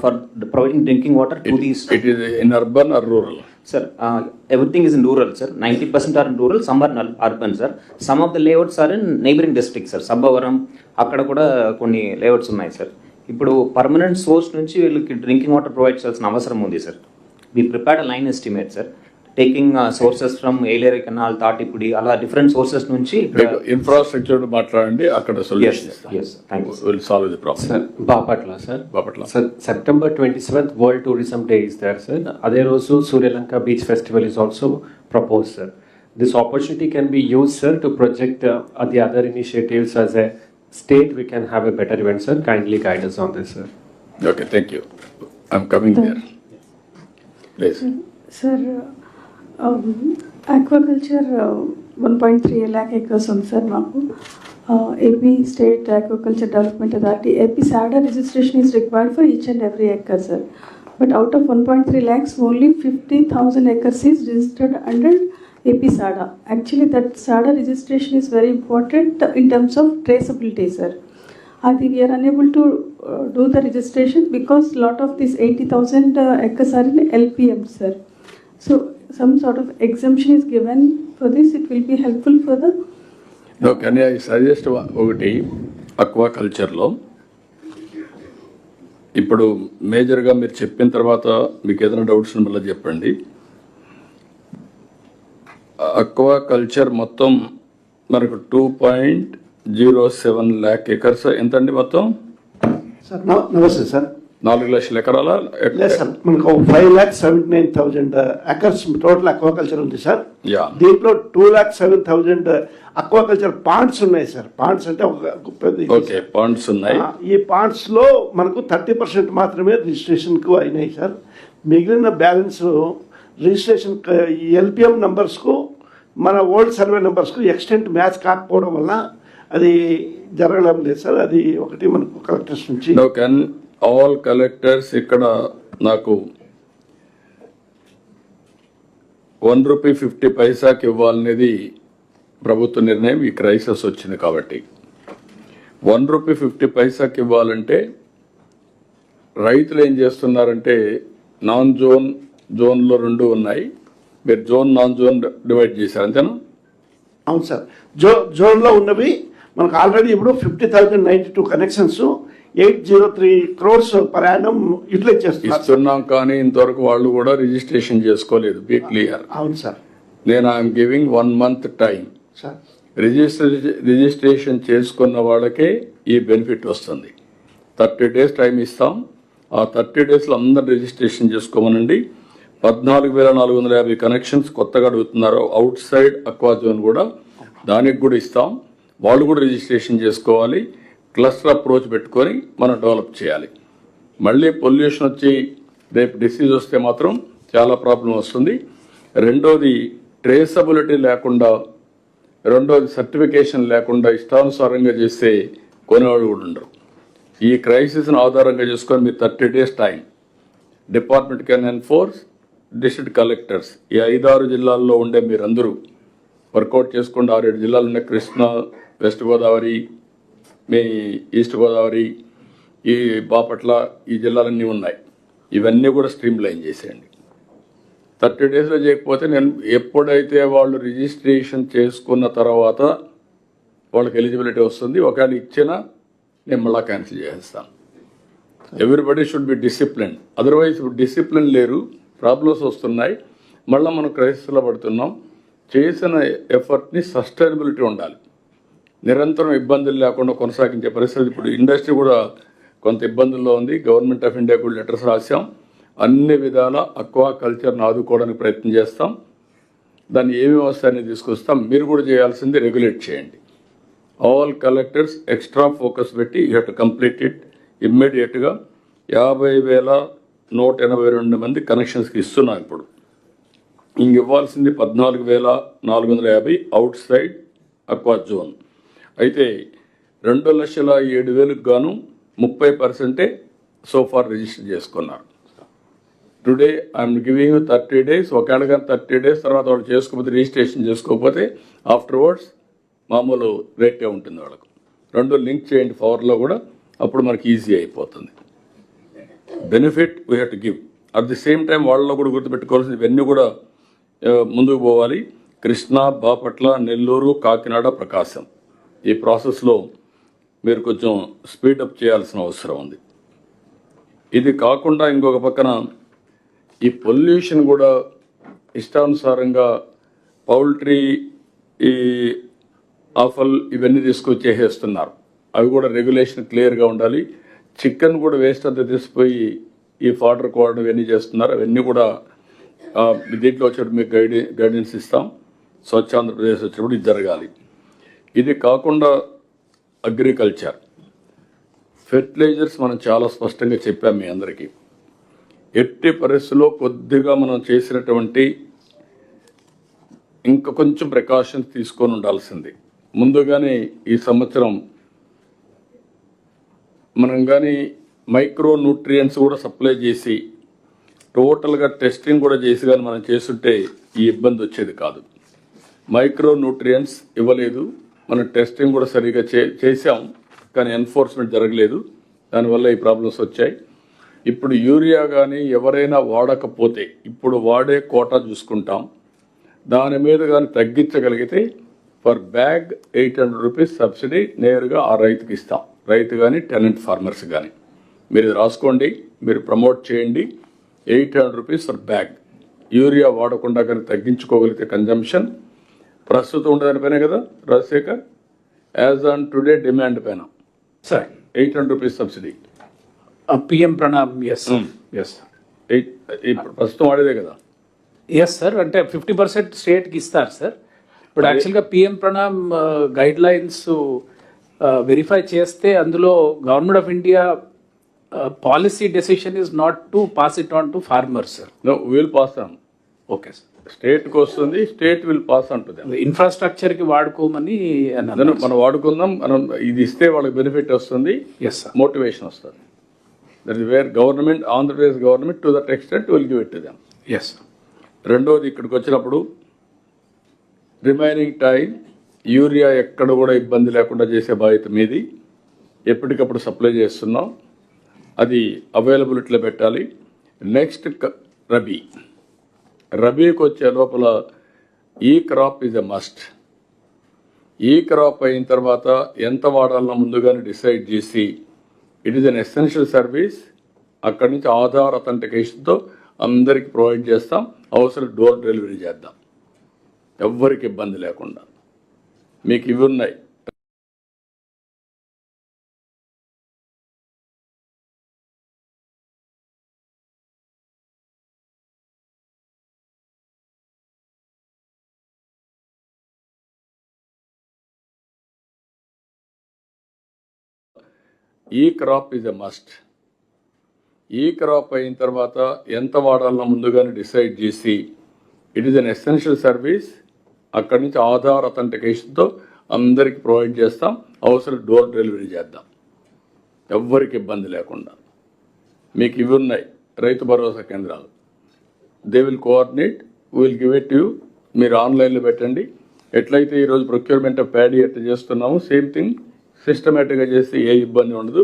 for providing drinking water to these. It is in urban or rural? Sir, everything is in rural, sir. 90% are in rural, some are in urban, sir. Some of the layouts are in neighboring districts, sir. Sabbavaram, akkada kuda konni layouts unnai, sir. Ippudu permanent source nunchi veelliki drinking water provide cheyalsina avasaram undi, sir. We prepared a line estimate, sir. Taking sources from Elere Canal, Tatipudi, ala different sources nunchi. Infrastructure మాట్లాడండి, అక్కడ solution. Yes, thank you. We'll solve the problem. Sir, Bapatla, sir. Bapatla. Sir, September 27th World Tourism Day is there, sir. Ade roju Surya Lanka Beach Festival is also proposed, sir. This opportunity can be used, sir, to project the other initiatives. As a state, we can have a better event, sir. Kindly guide us on this, sir. Okay, thank you. I'm coming there. Please. Sir, aquaculture 1.3 lakh acres ఉంది, sir. మాకు AP state aquaculture development authority AP SADA registration is required for each and every acre, sir. But out of 1.3 lakhs, only 50,000 acres is registered under AP SADA. Actually, that SADA registration is very important in terms of traceability, sir. We are unable to do the registration because lot of these 80,000 acres are in LPM, sir. So, some sort of exemption is given for this. It will be helpful for the. No, can I suggest ఒకటి అక్వాకల్చర్లో ఇప్పుడు మేజర్గా మీరు చెప్పిన తర్వాత మీకు ఏదైనా doubts మళ్ళీ చెప్పండి. అక్వాకల్చర్ మొత్తం మనకు 2.07 lakh acres ఎంతండి మొత్తం? సార్ నమస్తే సార్. 4 లక్షల ఎకరాల? లేదు సార్, మనకు 5,79,000 acres టోటల్ అక్వాకల్చర్ ఉంది, సార్. దీంట్లో 2,07,000 అక్వాకల్చర్ పాండ్స్ ఉన్నాయి, సార్. పాండ్స్ అంటే ఓకే, పాండ్స్ ఉన్నాయి. ఈ పాండ్స్ లో మనకు 30% మాత్రమే రిజిస్ట్రేషన్ కు అయినాయి, సార్. మిగిలిన బ్యాలెన్స్ రిజిస్ట్రేషన్ ఎల్పిఎం నంబర్స్ కు మన ఓల్డ్ సర్వే నంబర్స్ కు ఎక్స్టెంట్ మ్యాచ్ కాకపోవడం వల్ల అది జరగడం లేదు సార్. అది ఒకటి మనకు కలెక్టర్స్ నుంచి. కెన్ ఆల్ కలెక్టర్స్ ఇక్కడ నాకు ₹1.50 ఇవ్వాలనేది ప్రభుత్వ నిర్ణయం. ఈ క్రైసిస్ వచ్చింది కాబట్టి ₹1.50 ఇవ్వాలంటే రైతులు ఏం చేస్తున్నారంటే నాన్ జోన్లో 2 ఉన్నాయి. మీరు జోన్ నాన్ జోన్ డివైడ్ చేశారు అంతేనా? అవును సార్. జోన్లో ఉన్నవి మనకు ఆల్రెడీ ఇప్పుడు 50,092 connections 803 crores per annum utilise చేస్తున్నారు. ఇస్తున్నాం కానీ ఇంతవరకు వాళ్ళు కూడా రిజిస్ట్రేషన్ చేసుకోలేదు. Be clear. అవును సార్. నేను I'm giving 1 month time. Sir registration చేసుకున్న వాళ్ళకే ఈ బెనిఫిట్ వస్తుంది. 30 days టైం ఇస్తాం. ఆ 30 daysలో అందరు రిజిస్ట్రేషన్ చేసుకోమనండి. 14,450 కనెక్షన్స్ కొత్తగా అడుగుతున్నారు. అవుట్ సైడ్ అక్వా జోన్ కూడా దానికి కూడా ఇస్తాం. వాళ్ళు కూడా రిజిస్ట్రేషన్ చేసుకోవాలి. క్లస్టర్ అప్రోచ్ పెట్టుకొని మనం డెవలప్ చేయాలి. మళ్ళీ పొల్యూషన్ వచ్చి రేపు డిసీజ్ వస్తే మాత్రం చాలా ప్రాబ్లం వస్తుంది. రెండోది ట్రేసబిలిటీ లేకుండా, రెండోది సర్టిఫికేషన్ లేకుండా ఇష్టానుసారంగా చేస్తే కొనేవాళ్ళు కూడా ఉండరు. ఈ క్రైసిస్ను ఆధారంగా చేసుకొని మీరు 30 days time department can enforce, district collectors ఈ 5-6 జిల్లాల్లో ఉండే మీరందరూ వర్కౌట్ చేసుకోండి. 6-7 జిల్లాలు ఉన్నాయి. కృష్ణా, వెస్ట్ గోదావరి, మీ ఈస్ట్ గోదావరి, ఈ బాపట్ల, ఈ జిల్లాలన్నీ ఉన్నాయి. ఇవన్నీ కూడా స్ట్రీమ్ లైన్ చేసేయండి. 30 daysలో చేయకపోతే నేను ఎప్పుడైతే వాళ్ళు రిజిస్ట్రేషన్ చేసుకున్న తర్వాత వాళ్ళకి ఎలిజిబిలిటీ వస్తుంది. ఒకవేళ ఇచ్చినా నేను మళ్ళీ క్యాన్సిల్ చేసేస్తాను. Everybody should be discipline. Otherwise discipline లేరు, ప్రాబ్లమ్స్ వస్తున్నాయి. మళ్ళీ మనం క్రైసిస్లో పడుతున్నాం. చేసిన ఎఫర్ట్ని సస్టైనబిలిటీ ఉండాలి. నిరంతరం ఇబ్బందులు లేకుండా కొనసాగించే పరిస్థితి. ఇప్పుడు ఇండస్ట్రీ కూడా కొంత ఇబ్బందుల్లో ఉంది. గవర్నమెంట్ ఆఫ్ ఇండియా కూడా లెటర్స్ రాశాం. అన్ని విధాల అక్వా కల్చర్ని ఆదుకోవడానికి ప్రయత్నం చేస్తాం. దాన్ని ఏమి వస్తాయని తీసుకొస్తాం. మీరు కూడా చేయాల్సింది రెగ్యులేట్ చేయండి. ఆల్ కలెక్టర్స్ ఎక్స్ట్రా ఫోకస్ పెట్టి you have to complete it ఇమ్మీడియట్గా. 50,182 మంది కనెక్షన్స్కి ఇస్తున్నాం. ఇప్పుడు ఇంక ఇవ్వాల్సింది 14,450 అవుట్ సైడ్ అక్వా జోన్. అయితే 2,07,000 గాను 30% సో ఫార్ రిజిస్టర్ చేసుకున్నారు. Today I'm giving 30 days. ఒకవేళ కానీ 30 days తర్వాత వాళ్ళు చేసుకోకపోతే, రిజిస్ట్రేషన్ చేసుకోకపోతే ఆఫ్టర్వర్డ్స్ మామూలు రేటే ఉంటుంది వాళ్ళకు. 2 లింక్ చేయండి పవర్లో కూడా, అప్పుడు మనకి ఈజీ అయిపోతుంది. Benefit we have to give. At the same time వాళ్ళలో కూడా గుర్తుపెట్టుకోవాల్సింది ఇవన్నీ కూడా ముందుకు పోవాలి. కృష్ణా, బాపట్ల, నెల్లూరు, కాకినాడ, ప్రకాశం ఈ ప్రాసెస్లో మీరు కొంచెం స్పీడప్ చేయాల్సిన అవసరం ఉంది. ఇది కాకుండా ఇంకొక పక్కన ఈ పొల్యూషన్ కూడా ఇష్టానుసారంగా పౌల్ట్రీ, ఈ ఆఫల్ ఇవన్నీ తీసుకొచ్చేసేస్తున్నారు. అవి కూడా రెగ్యులేషన్ క్లియర్గా ఉండాలి. చికెన్ కూడా వేస్ట్ అంతా తీసిపోయి ఈ ఫాడర్ కోవడం ఇవన్నీ చేస్తున్నారు. అవన్నీ కూడా దీంట్లో వచ్చేటప్పుడు మీకు గైడెన్స్ ఇస్తాం. స్వచ్ఛ ఆంధ్రప్రదేశ్ వచ్చేటప్పుడు ఇది జరగాలి. ఇది కాకుండా అగ్రికల్చర్, ఫెర్టిలైజర్స్ మనం చాలా స్పష్టంగా చెప్పాం మీ అందరికీ. ఎట్టి పరిస్థితుల్లో కొద్దిగా మనం చేసినటువంటి ఇంకా కొంచెం ప్రికాషన్స్ తీసుకొని ఉండాల్సింది. ముందుగానే ఈ సంవత్సరం మనం కానీ మైక్రో న్యూట్రియంట్స్ కూడా సప్లై చేసి టోటల్గా టెస్టింగ్ కూడా చేసి కానీ మనం చేస్తుంటే ఈ ఇబ్బంది వచ్చేది కాదు. మైక్రో న్యూట్రియంట్స్ ఇవ్వలేదు. మనం టెస్టింగ్ కూడా సరిగా చేసాం, కానీ ఎన్ఫోర్స్మెంట్ జరగలేదు. దానివల్ల ఈ ప్రాబ్లమ్స్ వచ్చాయి. ఇప్పుడు యూరియా కానీ ఎవరైనా వాడకపోతే ఇప్పుడు వాడే కోటా చూసుకుంటాం. దాని మీద కానీ తగ్గించగలిగితే పర్ బ్యాగ్ 800 రూపీస్ సబ్సిడీ నేరుగా ఆ రైతుకి ఇస్తాం. రైతు కానీ టెనెంట్ ఫార్మర్స్ కానీ మీరు ఇది రాసుకోండి, మీరు ప్రమోట్ చేయండి. 800 రూపీస్ పర్ బ్యాగ్. యూరియా వాడకుండా కానీ తగ్గించుకోగలిగితే కన్జంప్షన్ ప్రస్తుతం ఉండేదానిపైన కదా Rajasekhar, as on today demand పైన sir 800 rupees subsidy. PM Pranam. Yes ఇప్పుడు ప్రస్తుతం వాడేదే కదా. ఎస్ సార్, అంటే 50% స్టేట్కి ఇస్తారు సార్. ఇప్పుడు యాక్చువల్గా PM Pranam guidelines verify చేస్తే అందులో government of India policy decision is not to pass it on to farmers sir. No, will pass on. Okay sir. స్టేట్కి వస్తుంది, స్టేట్ విల్ పాస్ అంటుంది. ఇన్ఫ్రాస్ట్రక్చర్కి వాడుకోమని అదే మనం వాడుకుందాం, మనం ఇది ఇస్తే వాళ్ళకి బెనిఫిట్ వస్తుంది, మోటివేషన్ వస్తుంది. That is where government, Andhra Pradesh government to that extent will give it to them. Yes. రెండోది ఇక్కడికి వచ్చినప్పుడు రిమైనింగ్ టైం యూరియా ఎక్కడ కూడా ఇబ్బంది లేకుండా చేసే బాధ్యత మీది. ఎప్పటికప్పుడు సప్లై చేస్తున్నాం, అది అవైలబిలిటీలో పెట్టాలి. నెక్స్ట్ రబీకి వచ్చే లోపల ఈ క్రాప్ ఈజ్ ఎ మస్ట్. ఈ క్రాప్ అయిన తర్వాత ఎంత వాడాలన్నా ముందుగానే డిసైడ్ చేసి it is an essential service. అక్కడి నుంచి ఆధార్ అథెంటికేషన్తో అందరికి ప్రొవైడ్ చేస్తాం. అవసరం డోర్ డెలివరీ చేద్దాం, ఎవ్వరికి ఇబ్బంది లేకుండా. మీకు ఇవి ఉన్నాయి. ఈ క్రాప్ ఈజ్ ఎ మస్ట్. ఈ క్రాప్ అయిన తర్వాత ఎంత వాడాలన్నా ముందుగానే డిసైడ్ చేసి it is an essential service. అక్కడి నుంచి ఆధార్ అథెంటికేషన్తో అందరికి ప్రొవైడ్ చేస్తాం. అవసరం డోర్ డెలివరీ చేద్దాం, ఎవ్వరికి ఇబ్బంది లేకుండా. మీకు ఇవి ఉన్నాయి రైతు భరోసా కేంద్రాలు. They will coordinate, will give it you. మీరు ఆన్లైన్లో పెట్టండి. ఎట్లయితే ఈరోజు ప్రొక్యూర్మెంట్ ఆఫ్ ప్యాడీ ఎట్లా చేస్తున్నామో సేమ్ థింగ్ సిస్టమేటిక్గా చేస్తే ఏ ఇబ్బంది ఉండదు.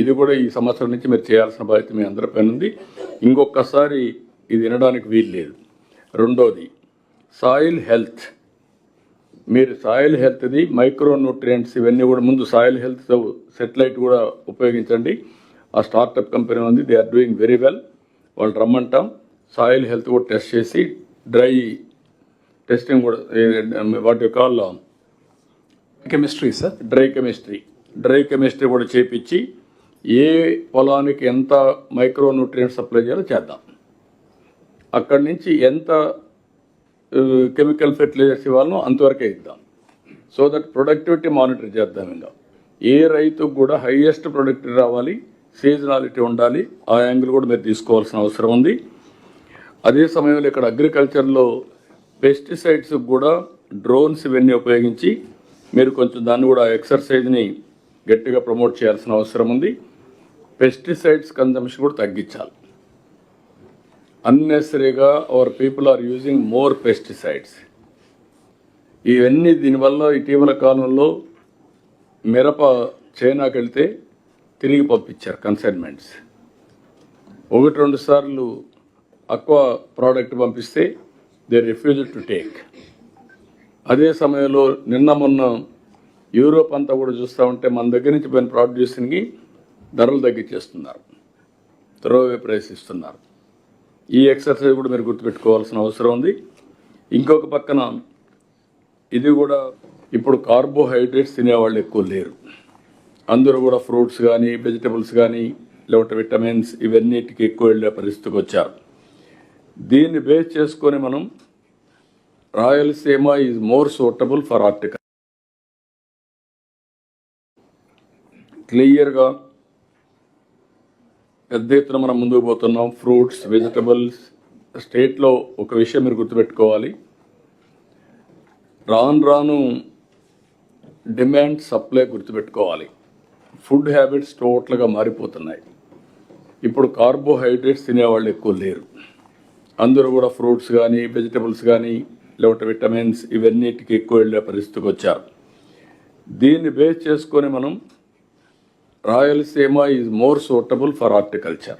ఇది కూడా ఈ సంవత్సరం నుంచి మీరు చేయాల్సిన బాధ్యత మీ అందరిపైన ఉంది. ఇంకొకసారి ఇది వినడానికి వీలు లేదు. రెండోది సాయిల్ హెల్త్. మీరు సాయిల్ హెల్త్ది మైక్రో న్యూట్రియంట్స్ ఇవన్నీ కూడా ముందు సాయిల్ హెల్త్ సెటిలైట్ కూడా ఉపయోగించండి. ఆ స్టార్టప్ కంపెనీ ఉంది, they are doing very well. వాళ్ళు రమ్మంటాం. సాయిల్ హెల్త్ కూడా టెస్ట్ చేసి డ్రై టెస్టింగ్ కూడా what you call chemistry sir, dry chemistry కూడా చేపించి ఏ పొలానికి ఎంత మైక్రో న్యూట్రియంట్ సప్లై చేయాలో చేద్దాం. అక్కడి నుంచి ఎంత కెమికల్ ఫెర్టిలైజర్స్ ఇవ్వాలనో అంతవరకే ఇద్దాం. సో దట్ ప్రొడక్టివిటీ మానిటర్ చేద్దాం. ఇంకా ఏ రైతుకు కూడా హైయెస్ట్ ప్రొడక్టివిటీ రావాలి, సీజనాలిటీ ఉండాలి. ఆ యాంగిల్ కూడా మీరు తీసుకోవాల్సిన అవసరం ఉంది. అదే సమయంలో ఇక్కడ అగ్రికల్చర్లో పెస్టిసైడ్స్ కూడా డ్రోన్స్ ఇవన్నీ ఉపయోగించి మీరు కొంచెం దాన్ని కూడా ఎక్సర్సైజ్ని గట్టిగా ప్రమోట్ చేయాల్సిన అవసరం ఉంది. పెస్టిసైడ్స్ కన్జంప్షన్ కూడా తగ్గించాలి. అన్నెసరీగా our people are using more pesticides. ఇవన్నీ దీనివల్ల ఇటీవల కాలంలో మిరప చైనాకి వెళ్తే తిరిగి పంపించారు కన్సైన్మెంట్స్. 1-2 సార్లు అక్వా ప్రోడక్ట్ పంపిస్తే దే రిఫ్యూజ్డ్ టు టేక్. అదే సమయంలో నిన్న మొన్న యూరోప్ అంతా కూడా చూస్తూ ఉంటే మన దగ్గర నుంచి పోయిన ప్రొడ్యూస్కి ధరలు తగ్గించేస్తున్నారు, త్రోవే ప్రైస్ ఇస్తున్నారు. ఈ ఎక్సర్సైజ్ కూడా మీరు గుర్తుపెట్టుకోవాల్సిన అవసరం ఉంది. ఇంకొక పక్కన ఇది కూడా ఇప్పుడు కార్బోహైడ్రేట్స్ తినేవాళ్ళు ఎక్కువ లేరు. అందరూ కూడా ఫ్రూట్స్ కానీ వెజిటబుల్స్ కానీ లేకపోతే విటమిన్స్ ఇవన్నిటికి ఎక్కువ వెళ్ళే పరిస్థితికి వచ్చారు. దీన్ని బేస్ చేసుకొని మనం Rayalaseema is more suitable for horticulture. క్లియర్గా పెద్ద ఎత్తున మనం ముందుకు పోతున్నాం. ఫ్రూట్స్, వెజిటబుల్స్ స్టేట్లో ఒక విషయం మీరు గుర్తుపెట్టుకోవాలి. రాను డిమాండ్ సప్లై గుర్తుపెట్టుకోవాలి. ఫుడ్ హ్యాబిట్స్ టోటల్గా మారిపోతున్నాయి. ఇప్పుడు కార్బోహైడ్రేట్స్ తినేవాళ్ళు ఎక్కువ లేరు. అందరూ కూడా ఫ్రూట్స్ కానీ వెజిటబుల్స్ కానీ లేకపోతే విటమిన్స్ ఇవన్నిటికి ఎక్కువ వెళ్ళే పరిస్థితికి వచ్చారు. దీన్ని బేస్ చేసుకొని మనం Rayalaseema is more suitable for horticulture.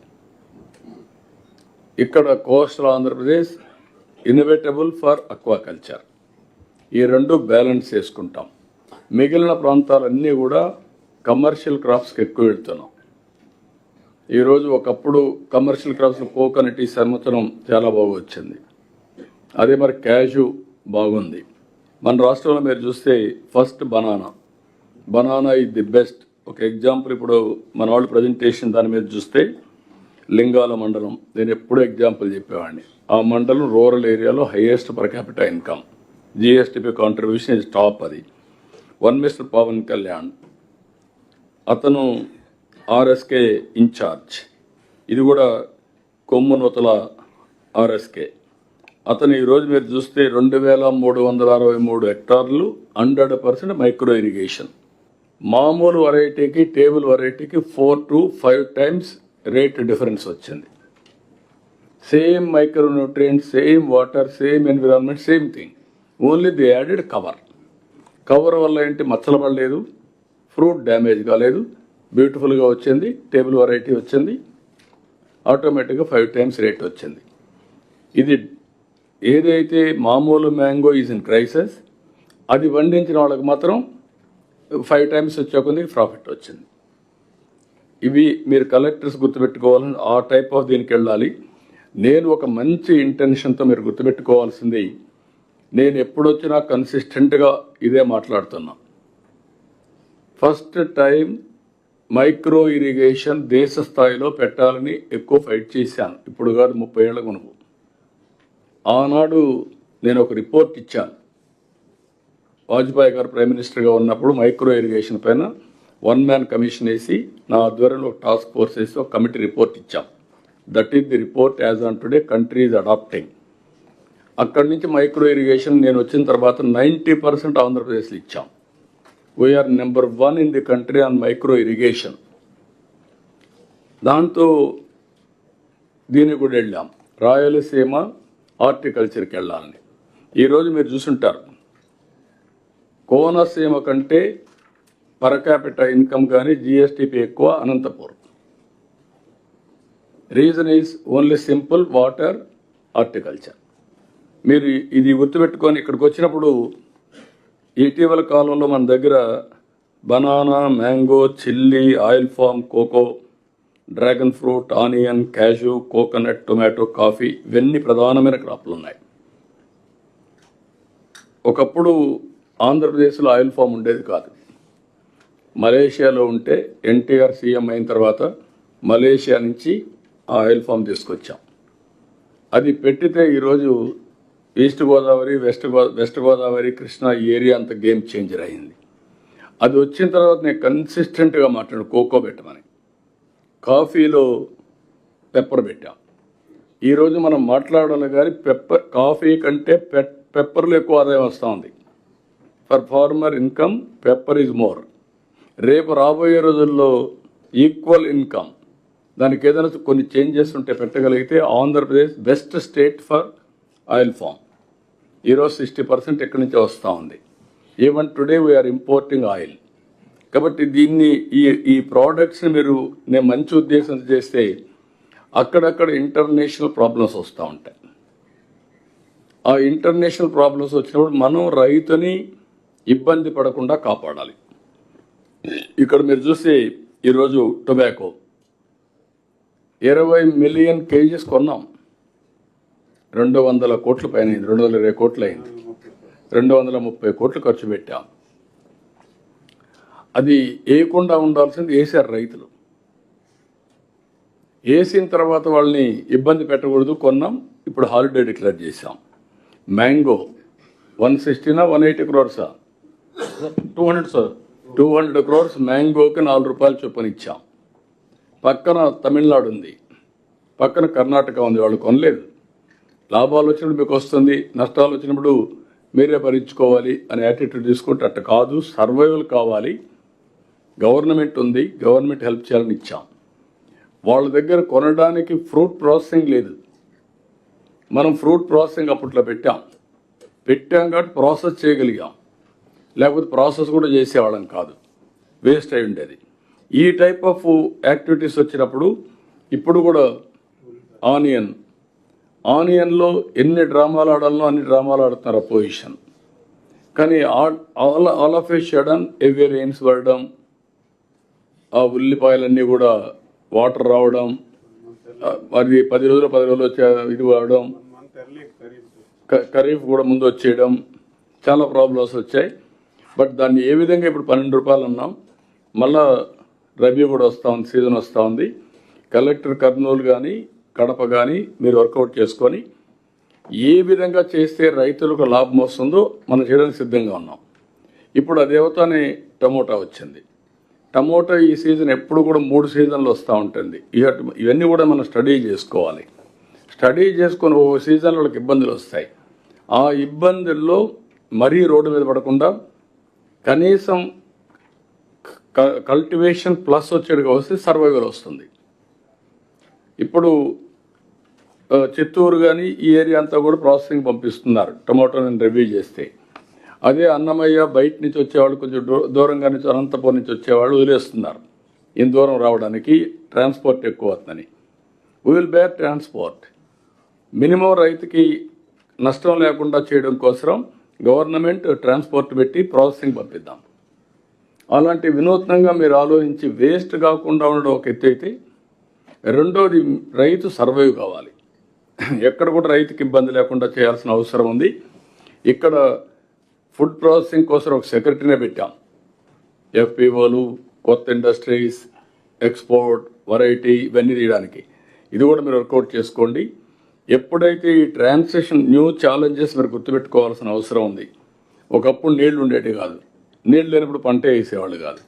ఇక్కడ coastal Andhra Pradesh innovatable for aquaculture. ఈ రెండు బ్యాలెన్స్ చేసుకుంటాం. మిగిలిన ప్రాంతాలన్నీ కూడా కమర్షియల్ క్రాప్స్కి ఎక్కువ వెళ్తున్నాం. ఈరోజు ఒకప్పుడు కమర్షియల్ క్రాప్స్ కోకోనట్ ఈ సంవత్సరం చాలా బాగా వచ్చింది. అదే మరి క్యాషు బాగుంది. మన రాష్ట్రంలో మీరు చూస్తే first banana is the best. ఒక ఎగ్జాంపుల్ ఇప్పుడు మన వాళ్ళు ప్రజెంటేషన్ దాని మీద చూస్తే లింగాల మండలం, నేను ఎప్పుడూ ఎగ్జాంపుల్ చెప్పేవాడిని. ఆ మండలం రూరల్ ఏరియాలో highest per capital income, GSTP contribution is top. అది వన్ మిస్టర్ పవన్ కళ్యాణ్, అతను ఆర్ఎస్కే ఇన్ఛార్జ్. ఇది కూడా కొమ్మునూతల ఆర్ఎస్కే. అతను ఈరోజు మీరు చూస్తే 2363 హెక్టార్లు 100% మైక్రో ఇరిగేషన్. మామూలు వెరైటీకి టేబుల్ వెరైటీకి 4 to 5 times రేట్ డిఫరెన్స్ వచ్చింది. Same micro nutrients, same water, same environment, same thing. Only the added cover. Cover వల్ల ఏంటి మచ్చలు పడలేదు, ఫ్రూట్ డ్యామేజ్ కాలేదు, బ్యూటిఫుల్గా వచ్చింది, టేబుల్ వెరైటీ వచ్చింది, ఆటోమేటిక్గా 5 times రేట్ వచ్చింది. ఇది ఏదైతే మామూలు మ్యాంగో ఈజ్ ఇన్ క్రైసిస్, అది పండించిన వాళ్ళకి మాత్రం 5 times వచ్చే కొద్దికి ప్రాఫిట్ వచ్చింది. ఇవి మీరు కలెక్టర్స్ గుర్తుపెట్టుకోవాలని ఆ టైప్ ఆఫ్ దీనికి వెళ్ళాలి. నేను ఒక మంచి ఇంటెన్షన్తో మీరు గుర్తుపెట్టుకోవాల్సింది, నేను ఎప్పుడొచ్చినా కన్సిస్టెంట్గా ఇదే మాట్లాడుతున్నా. ఫస్ట్ టైం మైక్రో ఇరిగేషన్ దేశ స్థాయిలో పెట్టాలని ఎక్కువ ఫైట్ చేశాను. ఇప్పుడు కాదు, 30 ఏళ్ల మునుపు. ఆనాడు నేను ఒక రిపోర్ట్ ఇచ్చాను. వాజ్పేయి గారు ప్రైమ్ మినిస్టర్గా ఉన్నప్పుడు మైక్రో ఇరిగేషన్ పైన 1 man కమిషన్ వేసి నా ఆధ్వర్యంలో ఒక టాస్క్ ఫోర్స్ వేసి ఒక కమిటీ రిపోర్ట్ ఇచ్చాం. That is the report as on today country is adopting. అక్కడి నుంచి మైక్రో ఇరిగేషన్ నేను వచ్చిన తర్వాత 90% ఆంధ్రప్రదేశ్లో ఇచ్చాం. We are number 1 in the country on micro irrigation. దాంతో దీనికి కూడా వెళ్ళాం, రాయలసీమ హార్టికల్చర్కి వెళ్ళాలని. ఈరోజు మీరు చూసుంటారు, కోనసీమ కంటే పర్ క్యాపిటల్ ఇన్కమ్ కానీ జిఎస్టిపి ఎక్కువ Anantapur. Reason is only simple water, horticulture. మీరు ఇది గుర్తుపెట్టుకొని ఇక్కడికి వచ్చినప్పుడు ఇటీవల కాలంలో మన దగ్గర banana, mango, chilli, oil palm, cocoa, dragon fruit, onion, cashew, coconut, tomato, coffee ఇవన్నీ ప్రధానమైన క్రాప్లు ఉన్నాయి. ఒకప్పుడు ఆంధ్రప్రదేశ్లో ఆయిల్ ఫామ్ ఉండేది కాదు. మలేషియాలో ఉంటే ఎన్టీఆర్ సీఎం అయిన తర్వాత మలేషియా నుంచి ఆ ఆయిల్ ఫామ్ తీసుకొచ్చాం. అది పెట్టితే ఈరోజు ఈస్ట్ గోదావరి, వెస్ట్ గోదావరి, కృష్ణా ఈ ఏరియా అంత గేమ్ చేంజర్ అయింది. అది వచ్చిన తర్వాత నేను కన్సిస్టెంట్గా మాట్లాడు కోకో పెట్టమని. కాఫీలో పెప్పర్ పెట్టాం. ఈరోజు మనం మాట్లాడాలి కానీ కాఫీ కంటే పెప్పర్లో ఎక్కువ ఆదాయం వస్తూ ఉంది. For farmer income pepper is more. రేపు రాబోయే రోజుల్లో ఈక్వల్ ఇన్కమ్, దానికి ఏదైనా కొన్ని చేంజెస్ ఉంటే పెట్టగలిగితే Andhra Pradesh best state for oil form. ఈరోజు 60% ఎక్కడి నుంచి వస్తూ ఉంది. Even today we are importing oil. కాబట్టి దీన్ని ఈ ప్రోడక్ట్స్ని మీరు నేను మంచి ఉద్దేశంతో చేస్తే అక్కడక్కడ ఇంటర్నేషనల్ ప్రాబ్లమ్స్ వస్తూ ఉంటాయి. ఆ ఇంటర్నేషనల్ ప్రాబ్లమ్స్ వచ్చినప్పుడు మనం రైతుని ఇబ్బంది పడకుండా కాపాడాలి. ఇక్కడ మీరు చూస్తే ఈరోజు టొబాకో 20 million kgs కొన్నాం. 200 కోట్ల పైన అయింది, 220 కోట్లు అయింది. 230 కోట్లు ఖర్చు పెట్టాం. అది వేయకుండా ఉండాల్సింది వేసారు రైతులు. వేసిన తర్వాత వాళ్ళని ఇబ్బంది పెట్టకూడదు, కొన్నాం. ఇప్పుడు హాలిడే డిక్లేర్ చేశాం. మ్యాంగో 160 180 crores 200 సార్ 200 crores మ్యాంగోకి 4 రూపాయలు చొప్పున ఇచ్చాం. పక్కన తమిళనాడు ఉంది, పక్కన కర్ణాటక ఉంది, వాళ్ళు కొనలేదు. లాభాలు వచ్చినప్పుడు మీకు వస్తుంది, నష్టాలు వచ్చినప్పుడు మీరే భరించుకోవాలి అనే యాటిట్యూడ్ తీసుకుంటే అట్ట కాదు. సర్వైవల్ కావాలి, గవర్నమెంట్ ఉంది, గవర్నమెంట్ హెల్ప్ చేయాలని ఇచ్చాం. వాళ్ళ దగ్గర కొనడానికి ఫ్రూట్ ప్రాసెసింగ్ లేదు. మనం ఫ్రూట్ ప్రాసెసింగ్ అప్పట్లో పెట్టాం కాబట్టి ప్రాసెస్ చేయగలిగాం. లేకపోతే ప్రాసెస్ కూడా చేసేవాళ్ళం కాదు, వేస్ట్ అయి ఉండేది. ఈ టైప్ ఆఫ్ యాక్టివిటీస్ వచ్చినప్పుడు ఇప్పుడు కూడా ఆనియన్లో ఎన్ని డ్రామాలు ఆడాలనో అన్ని డ్రామాలు ఆడుతున్నారు అపోజిషన్. కానీ all of A sudden heavy rains పడడం, ఆ ఉల్లిపాయలన్నీ కూడా వాటర్ రావడం, అది 10 రోజులు వచ్చే ఇది వాడడం, ఖరీఫ్ కూడా ముందు వచ్చేయడం, చాలా ప్రాబ్లమ్స్ వచ్చాయి. బట్ దాన్ని ఏ విధంగా ఇప్పుడు 12 రూపాయలు అన్నాం. మళ్ళా రబీ కూడా వస్తూ ఉంది, సీజన్ వస్తూ ఉంది. కలెక్టర్ కర్నూలు కానీ కడప కానీ మీరు వర్కౌట్ చేసుకొని ఏ విధంగా చేస్తే రైతులకు లాభం వస్తుందో మనం చేయడానికి సిద్ధంగా ఉన్నాం. ఇప్పుడు అదేవతానే టమోటా వచ్చింది. టమోటా ఈ సీజన్ ఎప్పుడు కూడా 3 సీజన్లు వస్తూ ఉంటుంది. ఇవన్నీ కూడా మనం స్టడీ చేసుకోవాలి. స్టడీ చేసుకొని ఓ సీజన్లో వాళ్ళకి ఇబ్బందులు వస్తాయి. ఆ ఇబ్బందుల్లో మరీ రోడ్డు మీద పడకుండా కనీసం కల్టివేషన్ ప్లస్ వచ్చేట్టుగా వస్తే సర్వైవల్ వస్తుంది. ఇప్పుడు చిత్తూరు కానీ ఈ ఏరియా అంతా కూడా ప్రాసెసింగ్ పంపిస్తున్నారు టొమాటోని రివ్యూ చేస్తే. అదే అన్నమయ్య బయట నుంచి వచ్చేవాళ్ళు, కొంచెం దూరంగా నుంచి అనంతపురం నుంచి వచ్చేవాళ్ళు వదిలేస్తున్నారు. ఇంత దూరం రావడానికి ట్రాన్స్పోర్ట్ ఎక్కువ అవుతుందని. We will bear transport. Minimum రైతుకి నష్టం లేకుండా చేయడం కోసం గవర్నమెంట్ ట్రాన్స్పోర్ట్ పెట్టి ప్రాసెసింగ్ పంపిద్దాం. అలాంటి వినూత్నంగా మీరు ఆలోచించి వేస్ట్ కాకుండా ఉండడం ఒక ఎత్తు అయితే, రెండోది రైతు సర్వైవ్ కావాలి. ఎక్కడ కూడా రైతుకి ఇబ్బంది లేకుండా చేయాల్సిన అవసరం ఉంది. ఇక్కడ ఫుడ్ ప్రాసెసింగ్ కోసం ఒక సెక్రటరీనే పెట్టాం. ఎఫ్పిఓలు, కొత్త ఇండస్ట్రీస్, ఎక్స్పోర్ట్, వెరైటీ ఇవన్నీ తీయడానికి. ఇది కూడా మీరు వర్కౌట్ చేసుకోండి. ఎప్పుడైతే ఈ ట్రాన్సాక్షన్ న్యూ ఛాలెంజెస్ మీరు గుర్తుపెట్టుకోవాల్సిన అవసరం ఉంది. ఒకప్పుడు నీళ్లు ఉండేవి కాదు, నీళ్ళు లేనప్పుడు పంట వేసేవాళ్ళు కాదు.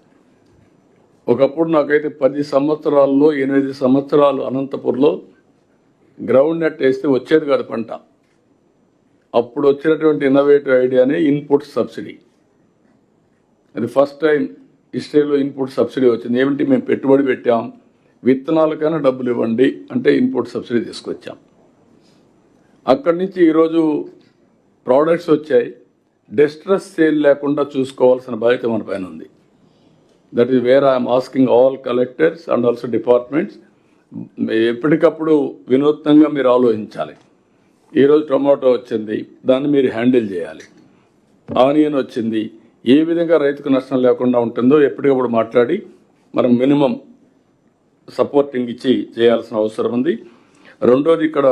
ఒకప్పుడు నాకైతే 10 సంవత్సరాల్లో 8 సంవత్సరాలు అనంతపూర్లో గ్రౌండ్ నెట్ వేస్తే వచ్చేది కాదు పంట. అప్పుడు వచ్చినటువంటి ఇన్నోవేటివ్ ఐడియానే ఇన్పుట్ సబ్సిడీ. అది ఫస్ట్ టైం హిస్టరీలో ఇన్పుట్ సబ్సిడీ వచ్చింది. ఏమిటి, మేము పెట్టుబడి పెట్టాం, విత్తనాలకైనా డబ్బులు ఇవ్వండి అంటే ఇన్పుట్ సబ్సిడీ తీసుకొచ్చాం. అక్కడి నుంచి ఈరోజు ప్రోడక్ట్స్ వచ్చాయి. డిస్ట్రెస్ సేల్ లేకుండా చూసుకోవాల్సిన బాధ్యత మన పైన ఉంది. That is where I'm asking all collectors and also departments. ఎప్పటికప్పుడు వినూత్నంగా మీరు ఆలోచించాలి. ఈరోజు టొమాటో వచ్చింది, దాన్ని మీరు హ్యాండిల్ చేయాలి. ఆనియన్ వచ్చింది, ఏ విధంగా రైతుకు నష్టం లేకుండా ఉంటుందో ఎప్పటికప్పుడు మాట్లాడి మనం మినిమం సపోర్టింగ్ ఇచ్చి చేయాల్సిన అవసరం ఉంది. రెండోది ఇక్కడ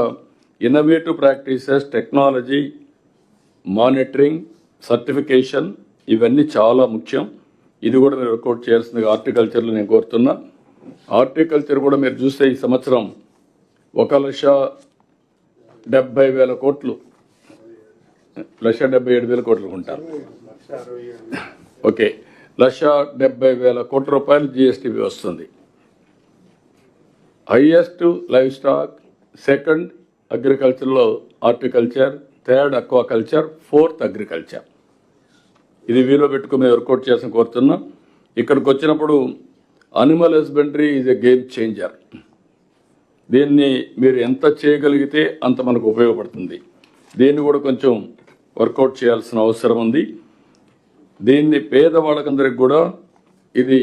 innovative practices, technology, monitoring, certification ఇవన్నీ చాలా ముఖ్యం. ఇది కూడా మీరు వర్కౌట్ చేయాల్సిందిగా హార్టికల్చర్లో నేను కోరుతున్నా. హార్టికల్చర్ కూడా మీరు చూస్తే ఈ సంవత్సరం 1,70,000 కోట్లు, 1,77,000 కోట్లు ఉంటారు. ఓకే, 1,70,000 కోట్ల రూపాయలు జిఎస్టీపీ వస్తుంది. హైయెస్ట్ లైవ్ స్టాక్, సెకండ్ అగ్రికల్చర్లో horticulture, third aquaculture, fourth agriculture. ఇది వీలో పెట్టుకుని వర్కౌట్ చేసిన కోరుతున్నా. ఇక్కడికి వచ్చినప్పుడు animal husbandry is a game changer. దీన్ని మీరు ఎంత చేయగలిగితే అంత మనకు ఉపయోగపడుతుంది. దీన్ని కూడా కొంచెం వర్కౌట్ చేయాల్సిన అవసరం ఉంది. దీన్ని పేదవాళ్ళకందరికి కూడా ఇది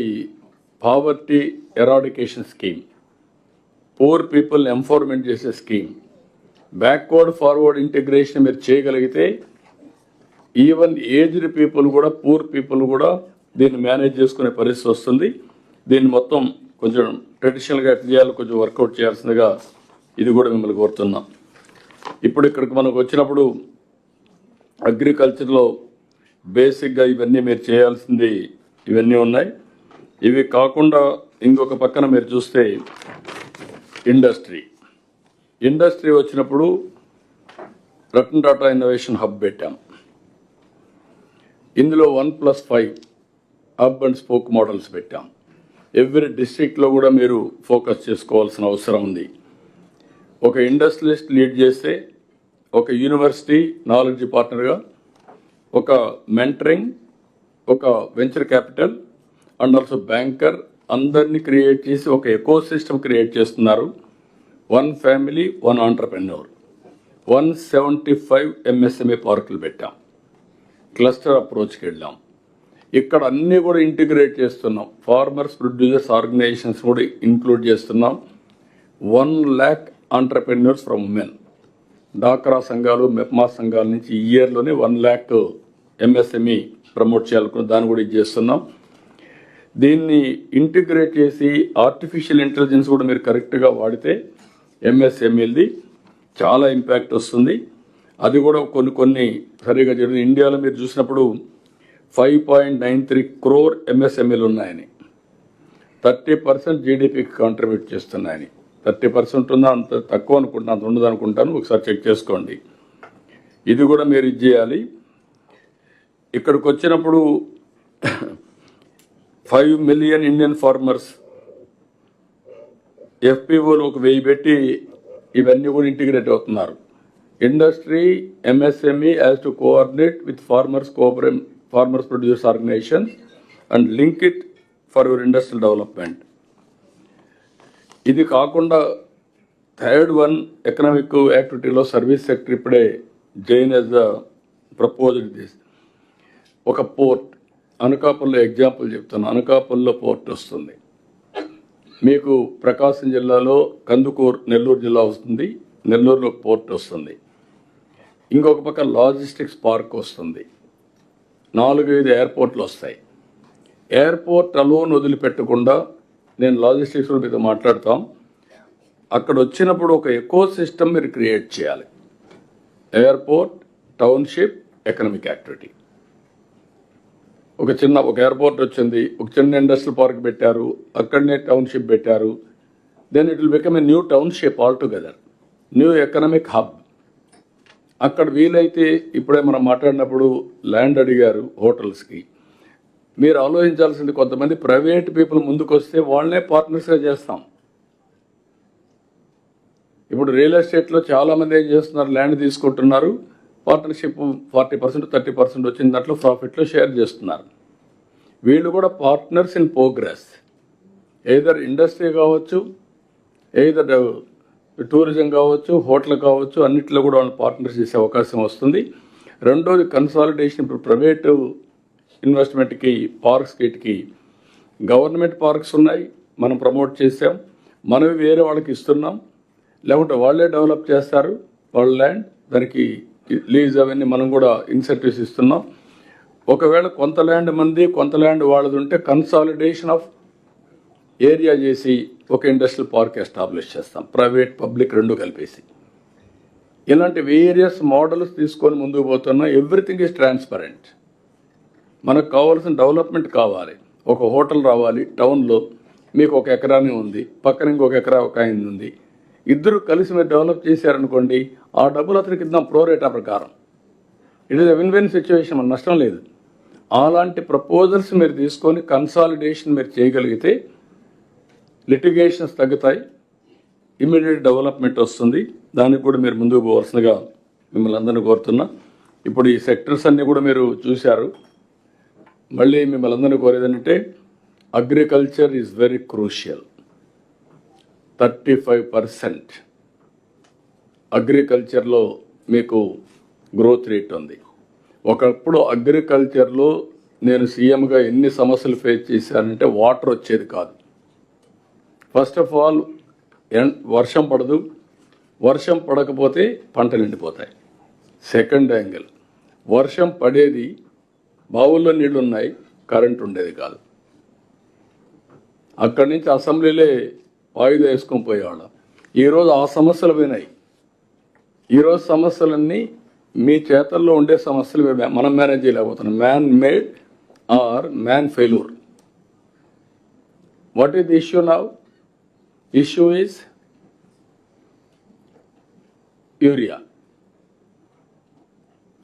poverty eradication scheme, poor people empowerment చేసే స్కీమ్. బ్యాక్వర్డ్ ఫార్వర్డ్ ఇంటిగ్రేషన్ మీరు చేయగలిగితే ఈవెన్ ఏజ్డ్ పీపుల్ కూడా, పూర్ పీపుల్ కూడా దీన్ని మేనేజ్ చేసుకునే పరిస్థితి వస్తుంది. దీన్ని మొత్తం కొంచెం ట్రెడిషనల్గా చేయాలి, కొంచెం వర్కౌట్ చేయాల్సిందిగా ఇది కూడా మిమ్మల్ని కోరుతున్నాం. ఇప్పుడు ఇక్కడికి మనకు వచ్చినప్పుడు అగ్రికల్చర్లో బేసిక్గా ఇవన్నీ మీరు చేయాల్సింది ఇవన్నీ ఉన్నాయి. ఇవి కాకుండా ఇంకొక పక్కన మీరు చూస్తే ఇండస్ట్రీ వచ్చినప్పుడు రతన్ టాటా ఇన్నోవేషన్ హబ్ పెట్టాం. ఇందులో 1+5 హబ్ అండ్ స్పోక్ మోడల్స్ పెట్టాం. ఎవ్రీ డిస్ట్రిక్ట్లో కూడా మీరు ఫోకస్ చేసుకోవాల్సిన అవసరం ఉంది. ఒక ఇండస్ట్రియలిస్ట్ లీడ్ చేస్తే, ఒక యూనివర్సిటీ నాలెడ్జ్ పార్ట్నర్గా, ఒక మెంటరింగ్, ఒక venture capital and also banker అందరినీ క్రియేట్ చేసి ఒక ఎకో సిస్టమ్ క్రియేట్ చేస్తున్నారు. 1 ఫ్యామిలీ 1 ఆంటర్ప్రెన్యూర్, 175 ఎంఎస్ఎంఏ పార్కులు పెట్టాం. క్లస్టర్ అప్రోచ్కి వెళ్ళాం. ఇక్కడ అన్నీ కూడా ఇంటిగ్రేట్ చేస్తున్నాం. ఫార్మర్స్, ప్రొడ్యూసర్స్ ఆర్గనైజేషన్స్ కూడా ఇంక్లూడ్ చేస్తున్నాం. 1 lakh ఆంటర్ప్రెన్యూర్స్ ఫ్రమ్ ఉమెన్, డాక్రా సంఘాలు, మెప్మా సంఘాల నుంచి ఈ ఇయర్లోనే 1 lakh ఎంఎస్ఎంఈ ప్రమోట్ చేయాలనుకున్న దాన్ని కూడా ఇది చేస్తున్నాం. దీన్ని ఇంటిగ్రేట్ చేసి ఆర్టిఫిషియల్ ఇంటెలిజెన్స్ కూడా మీరు కరెక్ట్గా వాడితే ఎంఎస్ఎంఈది చాలా ఇంపాక్ట్ వస్తుంది. అది కూడా కొన్ని సరిగా జరిగింది. ఇండియాలో మీరు చూసినప్పుడు 5.93 crore ఎంఎస్ఎంఈలు ఉన్నాయని, 30% జీడిపికి కాంట్రిబ్యూట్ చేస్తున్నాయని. 30% ఉందా, అంత తక్కువ అనుకుంటున్నా, అంత ఉండదు అనుకుంటాను, ఒకసారి చెక్ చేసుకోండి. ఇది కూడా మీరు ఇది చేయాలి. ఇక్కడికి వచ్చినప్పుడు 5 million ఇండియన్ ఫార్మర్స్ ఎఫ్పిఓలు ఒక 1000 పెట్టి ఇవన్నీ కూడా ఇంటిగ్రేట్ అవుతున్నారు. Industry MSME has to coordinate with farmers producers organisations and link it for your industrial development. ఇది కాకుండా థర్డ్ వన్ ఎకనామిక్ యాక్టివిటీలో సర్వీస్ సెక్టర్ ఇప్పుడే Jain as the proposed this. ఒక పోర్ట్ అనకాపల్లిలో ఎగ్జాంపుల్ చెప్తాను. అనకాపల్లిలో పోర్ట్ వస్తుంది మీకు, ప్రకాశం జిల్లాలో కందుకూరు నెల్లూరు జిల్లా వస్తుంది, నెల్లూరులో పోర్ట్ వస్తుంది, ఇంకొక పక్క లాజిస్టిక్స్ పార్క్ వస్తుంది, 4-5 ఎయిర్పోర్ట్లు వస్తాయి. ఎయిర్పోర్ట్ అలోన్ వదిలిపెట్టకుండా నేను లాజిస్టిక్స్ మీద మాట్లాడతాం. అక్కడ వచ్చినప్పుడు ఒక ఎకో సిస్టమ్ మీరు క్రియేట్ చేయాలి. Airport, township, economic activity. ఒక ఎయిర్పోర్ట్ వచ్చింది, ఒక చిన్న ఇండస్ట్రియల్ పార్క్ పెట్టారు, అక్కడనే టౌన్షిప్ పెట్టారు. Then it will become a new township all together, new economic hub. అక్కడ వీలైతే ఇప్పుడే మనం మాట్లాడినప్పుడు ల్యాండ్ అడిగారు హోటల్స్కి. మీరు ఆలోచించాల్సింది, కొంతమంది ప్రైవేట్ పీపుల్ ముందుకు వస్తే వాళ్ళనే పార్ట్నర్స్గా చేస్తాం. ఇప్పుడు రియల్ ఎస్టేట్లో చాలామంది ఏం చేస్తున్నారు, ల్యాండ్ తీసుకుంటున్నారు, పార్ట్నర్షిప్ 40% 30% వచ్చిన దాంట్లో ప్రాఫిట్లో షేర్ చేస్తున్నారు. వీళ్ళు కూడా partners in progress. Either industry కావచ్చు, ఎయిదర్ టూరిజం కావచ్చు, హోటల్ కావచ్చు, అన్నింటిలో కూడా వాళ్ళు పార్ట్నర్స్ చేసే అవకాశం వస్తుంది. రెండోది కన్సాలిడేషన్. ఇప్పుడు ప్రైవేటు ఇన్వెస్ట్మెంట్కి, పార్క్స్కి గవర్నమెంట్ పార్క్స్ ఉన్నాయి, మనం ప్రమోట్ చేసాం, మనవి వేరే వాళ్ళకి ఇస్తున్నాం, లేకుంటే వాళ్ళే డెవలప్ చేస్తారు వాళ్ళ ల్యాండ్, దానికి లీజ్ అవన్నీ మనం కూడా ఇన్సెంటివ్స్ ఇస్తున్నాం. ఒకవేళ కొంత ల్యాండ్ మంది కొంత ల్యాండ్ వాళ్ళది ఉంటే కన్సాలిడేషన్ ఆఫ్ ఏరియా చేసి ఒక ఇండస్ట్రియల్ పార్క్ ఎస్టాబ్లిష్ చేస్తాం, ప్రైవేట్ పబ్లిక్ రెండు కలిపేసి. ఇలాంటి వేరియస్ మోడల్స్ తీసుకొని ముందుకు పోతున్నాం. Everything is transparent. మనకు కావాల్సిన డెవలప్మెంట్ కావాలి. ఒక హోటల్ రావాలి టౌన్లో, మీకు 1 ఎకరానే ఉంది, పక్కన ఇంకొక ఎకరా ఒక ఆయన ఉంది, ఇద్దరు కలిసి మీరు డెవలప్ చేశారనుకోండి, ఆ డబ్బులు అతనికి ఇద్దాం ప్రోరేటా ప్రకారం. It is a win win situation, మన నష్టం లేదు. అలాంటి ప్రపోజల్స్ మీరు తీసుకొని కన్సాలిడేషన్ మీరు చేయగలిగితే లిటిగేషన్స్ తగ్గుతాయి, ఇమ్మీడియట్ డెవలప్మెంట్ వస్తుంది. దానికి కూడా మీరు ముందుకు పోవాల్సిందిగా మిమ్మల్ని అందరినీ కోరుతున్నా. ఇప్పుడు ఈ సెక్టర్స్ అన్నీ కూడా మీరు చూశారు. మళ్ళీ మిమ్మల్ని అందరినీ కోరేది ఏంటంటే, అగ్రికల్చర్ ఈజ్ వెరీ క్రూషియల్. 35% అగ్రికల్చర్లో మీకు గ్రోత్ రేట్ ఉంది. ఒకప్పుడు అగ్రికల్చర్లో నేను సీఎంగా ఎన్ని సమస్యలు ఫేస్ చేశానంటే, వాటర్ వచ్చేది కాదు. ఫస్ట్ ఆఫ్ ఆల్ వర్షం పడదు, వర్షం పడకపోతే పంటలు ఎండిపోతాయి. సెకండ్ యాంగిల్, వర్షం పడేది, బావుల్లో నీళ్లు ఉన్నాయి, కరెంట్ ఉండేది కాదు. అక్కడి నుంచి అసెంబ్లీలే వాయిదా వేసుకొని పోయేవాళ్ళం. ఈరోజు ఆ సమస్యలు పోయినాయి. ఈరోజు సమస్యలన్నీ మీ చేతల్లో ఉండే సమస్యలు మనం మేనేజ్ చేయలేకపోతున్నాం. Man made or man failure. What is the issue now? Issue is urea.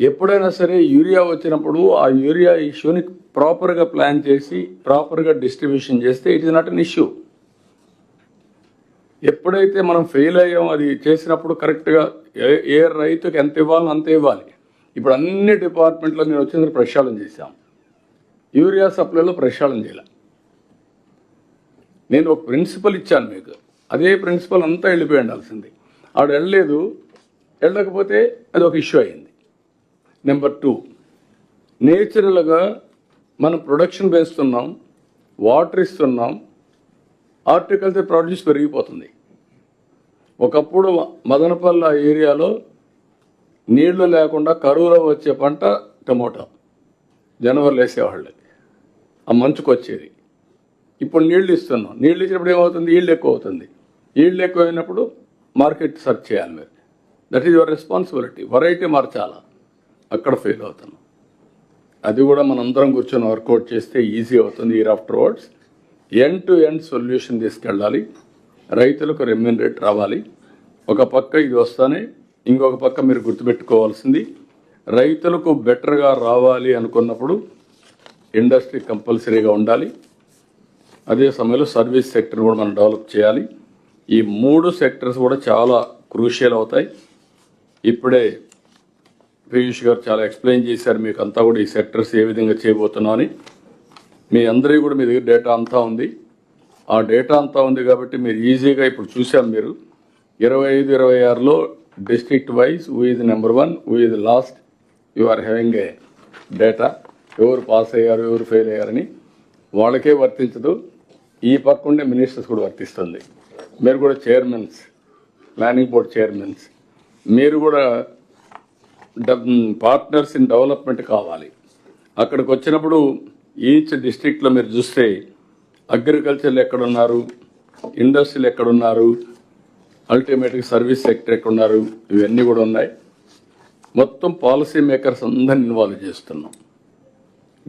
ఎప్పుడైనా సరే యూరియా వచ్చినప్పుడు ఆ యూరియా ఇష్యూని ప్రాపర్గా ప్లాన్ చేసి ప్రాపర్గా డిస్ట్రిబ్యూషన్ చేస్తే it is not an issue. ఎప్పుడైతే మనం ఫెయిల్ అయ్యామో అది చేసినప్పుడు కరెక్ట్గా ఏ రైతుకి ఎంత ఇవ్వాలో అంత ఇవ్వాలి. ఇప్పుడు అన్ని డిపార్ట్మెంట్లో నేను వచ్చిన ప్రక్షాళన చేశాం. యూరియా సప్లైలో ప్రక్షాళన చేయాలి. నేను ఒక ప్రిన్సిపల్ ఇచ్చాను మీకు, అదే ప్రిన్సిపల్ అంతా వెళ్ళిపోయి ఉండాల్సింది. ఆవిడ వెళ్ళలేదు, వెళ్ళకపోతే అది ఒక ఇష్యూ అయింది. నెంబర్ 2, నేచురల్గా మనం ప్రొడక్షన్ పెంచుతున్నాం, వాటర్ ఇస్తున్నాం, హార్టికల్చర్ ప్రొడ్యూస్ పెరిగిపోతుంది. ఒకప్పుడు మదనపల్లి ఏరియాలో నీళ్లు లేకుండా కరువులో వచ్చే పంట టమోటా, జనవరిలో వేసేవాళ్ళు, ఆ మంచుకు వచ్చేది. ఇప్పుడు నీళ్లు ఇస్తున్నాం, నీళ్ళు ఇచ్చినప్పుడు ఏమవుతుంది? ఈల్డ్ ఎక్కువ అవుతుంది. ఈల్డ్ ఎక్కువ అయినప్పుడు మార్కెట్ సర్చ్ చేయాలి మీరు. That is your responsibility. Variety మార్చాలా, అక్కడ ఫెయిల్ అవుతున్నాం. అది కూడా మనందరం కూర్చొని వర్కౌట్ చేస్తే ఈజీ అవుతుంది. Year after words end to end solution తీసుకెళ్ళాలి. రైతులకు రెమ్యూనరేట్ రావాలి. ఒక పక్క ఇది వస్తానే, ఇంకొక పక్క మీరు గుర్తుపెట్టుకోవాల్సింది, రైతులకు బెటర్గా రావాలి అనుకున్నప్పుడు ఇండస్ట్రీ కంపల్సరీగా ఉండాలి. అదే సమయంలో సర్వీస్ సెక్టర్ కూడా మనం డెవలప్ చేయాలి. ఈ 3 సెక్టర్స్ కూడా చాలా క్రూషియల్ అవుతాయి. ఇప్పుడే పీయూష్ గారు చాలా ఎక్స్ప్లెయిన్ చేశారు మీకు అంతా కూడా ఈ సెక్టర్స్ ఏ విధంగా చేయబోతున్నాం అని. మీ అందరికీ కూడా మీ దగ్గర డేటా అంతా ఉంది. ఆ డేటా అంతా ఉంది కాబట్టి మీరు ఈజీగా ఇప్పుడు చూసాం మీరు 25-26లో district wise who is number 1, who is last, you are having a data. ఎవరు పాస్ అయ్యారు, ఎవరు ఫెయిల్ అయ్యారని వాళ్ళకే వర్తించదు, ఈ పక్క ఉండే మినిస్టర్స్ కూడా వర్తిస్తుంది. మీరు కూడా చైర్మన్స్, ప్లానింగ్ బోర్డ్ చైర్మన్స్, మీరు కూడా పార్ట్నర్స్ ఇన్ డెవలప్మెంట్ కావాలి. అక్కడికి వచ్చినప్పుడు ఈచ్ డిస్ట్రిక్ట్లో మీరు చూస్తే అగ్రికల్చర్లు ఎక్కడున్నారు, ఇండస్ట్రీలు ఎక్కడున్నారు, అల్టిమేట్గా సర్వీస్ సెక్టర్ ఎక్కడున్నారు, ఇవన్నీ కూడా ఉన్నాయి. మొత్తం పాలసీ మేకర్స్ అందరిని ఇన్వాల్వ్ చేస్తున్నాం.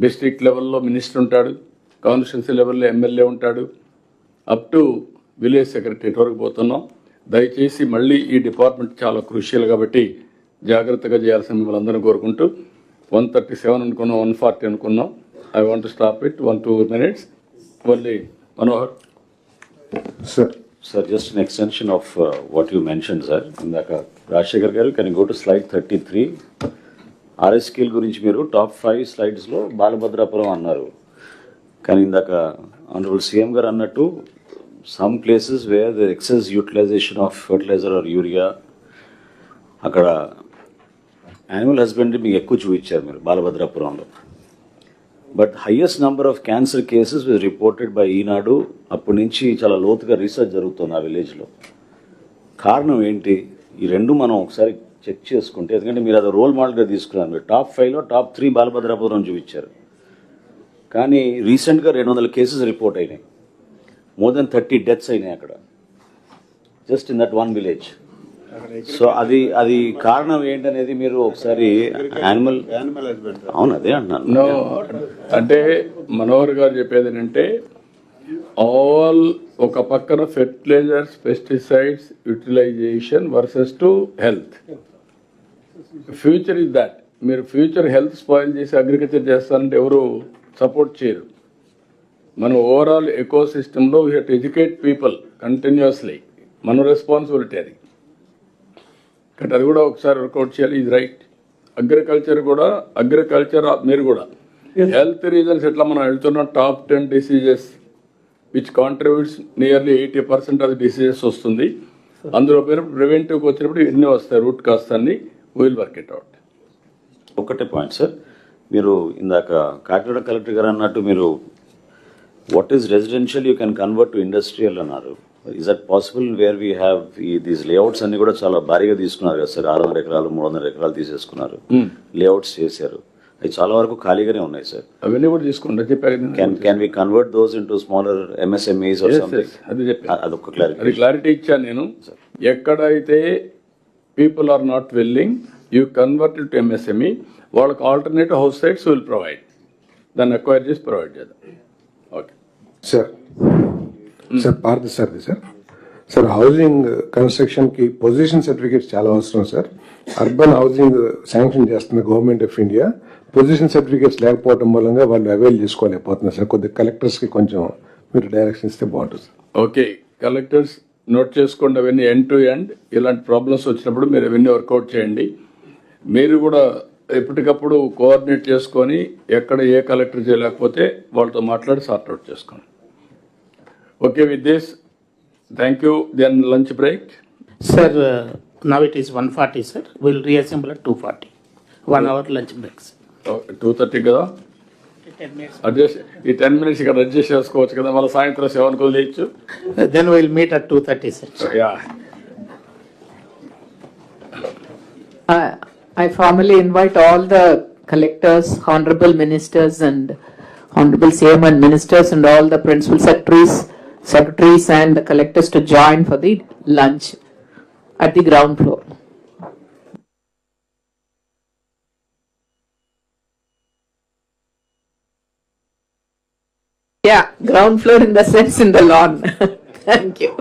డిస్ట్రిక్ట్ లెవెల్లో మినిస్టర్ ఉంటాడు, కాన్స్టిట్యున్సీ లెవెల్లో ఎమ్మెల్యే ఉంటాడు, అప్ టు విలేజ్ సెక్రటరీ వరకు పోతున్నాం. దయచేసి మళ్ళీ ఈ డిపార్ట్మెంట్ చాలా క్రూషియల్ కాబట్టి జాగ్రత్తగా చేయాల్సిన మిమ్మల్ని అందరూ కోరుకుంటూ 137 అనుకున్నాం, 140 అనుకున్నాం. I want to stop it 1-2 minutes. Only Manohar Sir, just an extension of what you mentioned, sir. ఇందాక రాజశేఖర్ గారు, can you go to slide 33? RS scale గురించి మీరు టాప్ 5 స్లైడ్స్లో బాలభద్రాపురం అన్నారు. కానీ ఇందాక ఆనరబుల్ సీఎం గారు అన్నట్టు some places where the excess utilisation of fertiliser or urea, అక్కడ యానిమల్ హస్బెండరీ మీకు ఎక్కువ చూపించారు మీరు బాలభద్రాపురంలో. But highest number of cancer cases was reported by Eenadu. అప్పటి నుంచి చాలా లోతుగా రీసెర్చ్ జరుగుతుంది ఆ విలేజ్లో. కారణం ఏంటి? ఈ రెండు మనం ఒకసారి చెక్ చేసుకుంటే, ఎందుకంటే మీరు అది రోల్ మోడల్గా తీసుకున్నారు. మీరు టాప్ 5లో టాప్ 3 బాలభద్రాపురం చూపించారు, కానీ రీసెంట్గా 200 కేసెస్ రిపోర్ట్ అయినాయి. మోర్ దెన్ 30 డెత్స్ అయినాయి అక్కడ, just in that one village. So అది కారణం ఏంటనేది మీరు ఒకసారి యానిమల్ అవును అదే అంటున్నాను. అంటే మనోహర్ గారు చెప్పేది ఏంటంటే ఆల్ ఒక పక్కన fertilisers, pesticides utilisation versus to health. Future is that. మీరు ఫ్యూచర్ హెల్త్ స్పాయిల్ చేసి అగ్రికల్చర్ చేస్తారంటే ఎవరు సపోర్ట్ చేయరు. మన ఓవరాల్ ఎకో సిస్టంలో we have to educate people continuously. మన రెస్పాన్సిబిలిటీ అది. కాబట్టి అది కూడా ఒకసారి వర్కౌట్ చేయాలి. ఇది రైట్. అగ్రికల్చర్ మీరు కూడా హెల్త్ రీజన్స్ ఎట్లా మనం వెళ్తున్నాం, top 10 diseases which contributes nearly 80% of diseases వస్తుంది. అందులో ప్రివెంటివ్కి వచ్చినప్పుడు ఎన్ని వస్తాయి, రూట్ కాస్ట్ అన్ని విల్ వర్క్ ఇట్ అవుట్. ఒకటే పాయింట్ సార్, మీరు ఇందాక కాకినాడ కలెక్టర్ గారు అన్నట్టు మీరు what is residential you can convert to industrial అన్నారు. Is that possible where we have these layouts అన్ని కూడా చాలా భారీగా తీసుకున్నారు కదా సార్, 600 ఎకరాలు 300 ఎకరాలు తీసేసుకున్నారు, లేఅవుట్స్ చేశారు. అవి చాలా వరకు ఖాళీగానే ఉన్నాయి సార్. అవన్నీ కూడా తీసుకుంటారు చెప్పారు. Can we convert those into smaller MSMEs or something? అది చెప్పారు. అదొక క్లారిటీ. అది క్లారిటీ ఇచ్చాను నేను. ఎక్కడైతే people are not willing you convert to MSME, వాళ్ళకి alternative house sites will provide, దాన్ని అక్వైర్ చేసి ప్రొవైడ్ చేద్దాం. Okay sir Partha sir housing కన్స్ట్రక్షన్కి పొజిషన్ సర్టిఫికేట్స్ చాలా అవసరం సార్. అర్బన్ హౌసింగ్ శాంక్షన్ చేస్తున్న government of India, possession certificates లేకపోవడం మూలంగా వాళ్ళు అవైల్ చేసుకోలేకపోతున్నారు సార్. కొద్దిగా కలెక్టర్స్కి కొంచెం మీరు డైరెక్షన్ ఇస్తే బాగుంటుంది. ఓకే, కలెక్టర్స్ నోట్ చేసుకోండి అవన్నీ ఎండ్ టు ఎండ్. ఇలాంటి ప్రాబ్లమ్స్ వచ్చినప్పుడు మీరు అవన్నీ వర్కౌట్ చేయండి. మీరు కూడా ఎప్పటికప్పుడు కోఆర్డినేట్ చేసుకొని ఎక్కడ ఏ కలెక్టర్ చేయలేకపోతే వాళ్ళతో మాట్లాడి సార్ట్అవుట్ చేసుకోండి. Okay, with this thank you. Then lunch break. Sir, now it is 1:40, sir. We'll reassemble at 2:40. 1 hour lunch break, sir. 2:30 కదా, అడ్జస్ట్ ఈ 10 minutes ఇక్కడ అడ్జస్ట్ చేసుకోవచ్చు కదా, మళ్ళీ సాయంత్రం 7 వదిలేయచ్చు. Then we'll meet at 2:30, sir. Yeah. I formally invite all the collectors, honorable ministers and honorable CM and ministers and all the principal secretaries and the collectors to join for the lunch at the ground floor. Yeah, ground floor in the sense in the lawn. Thank you.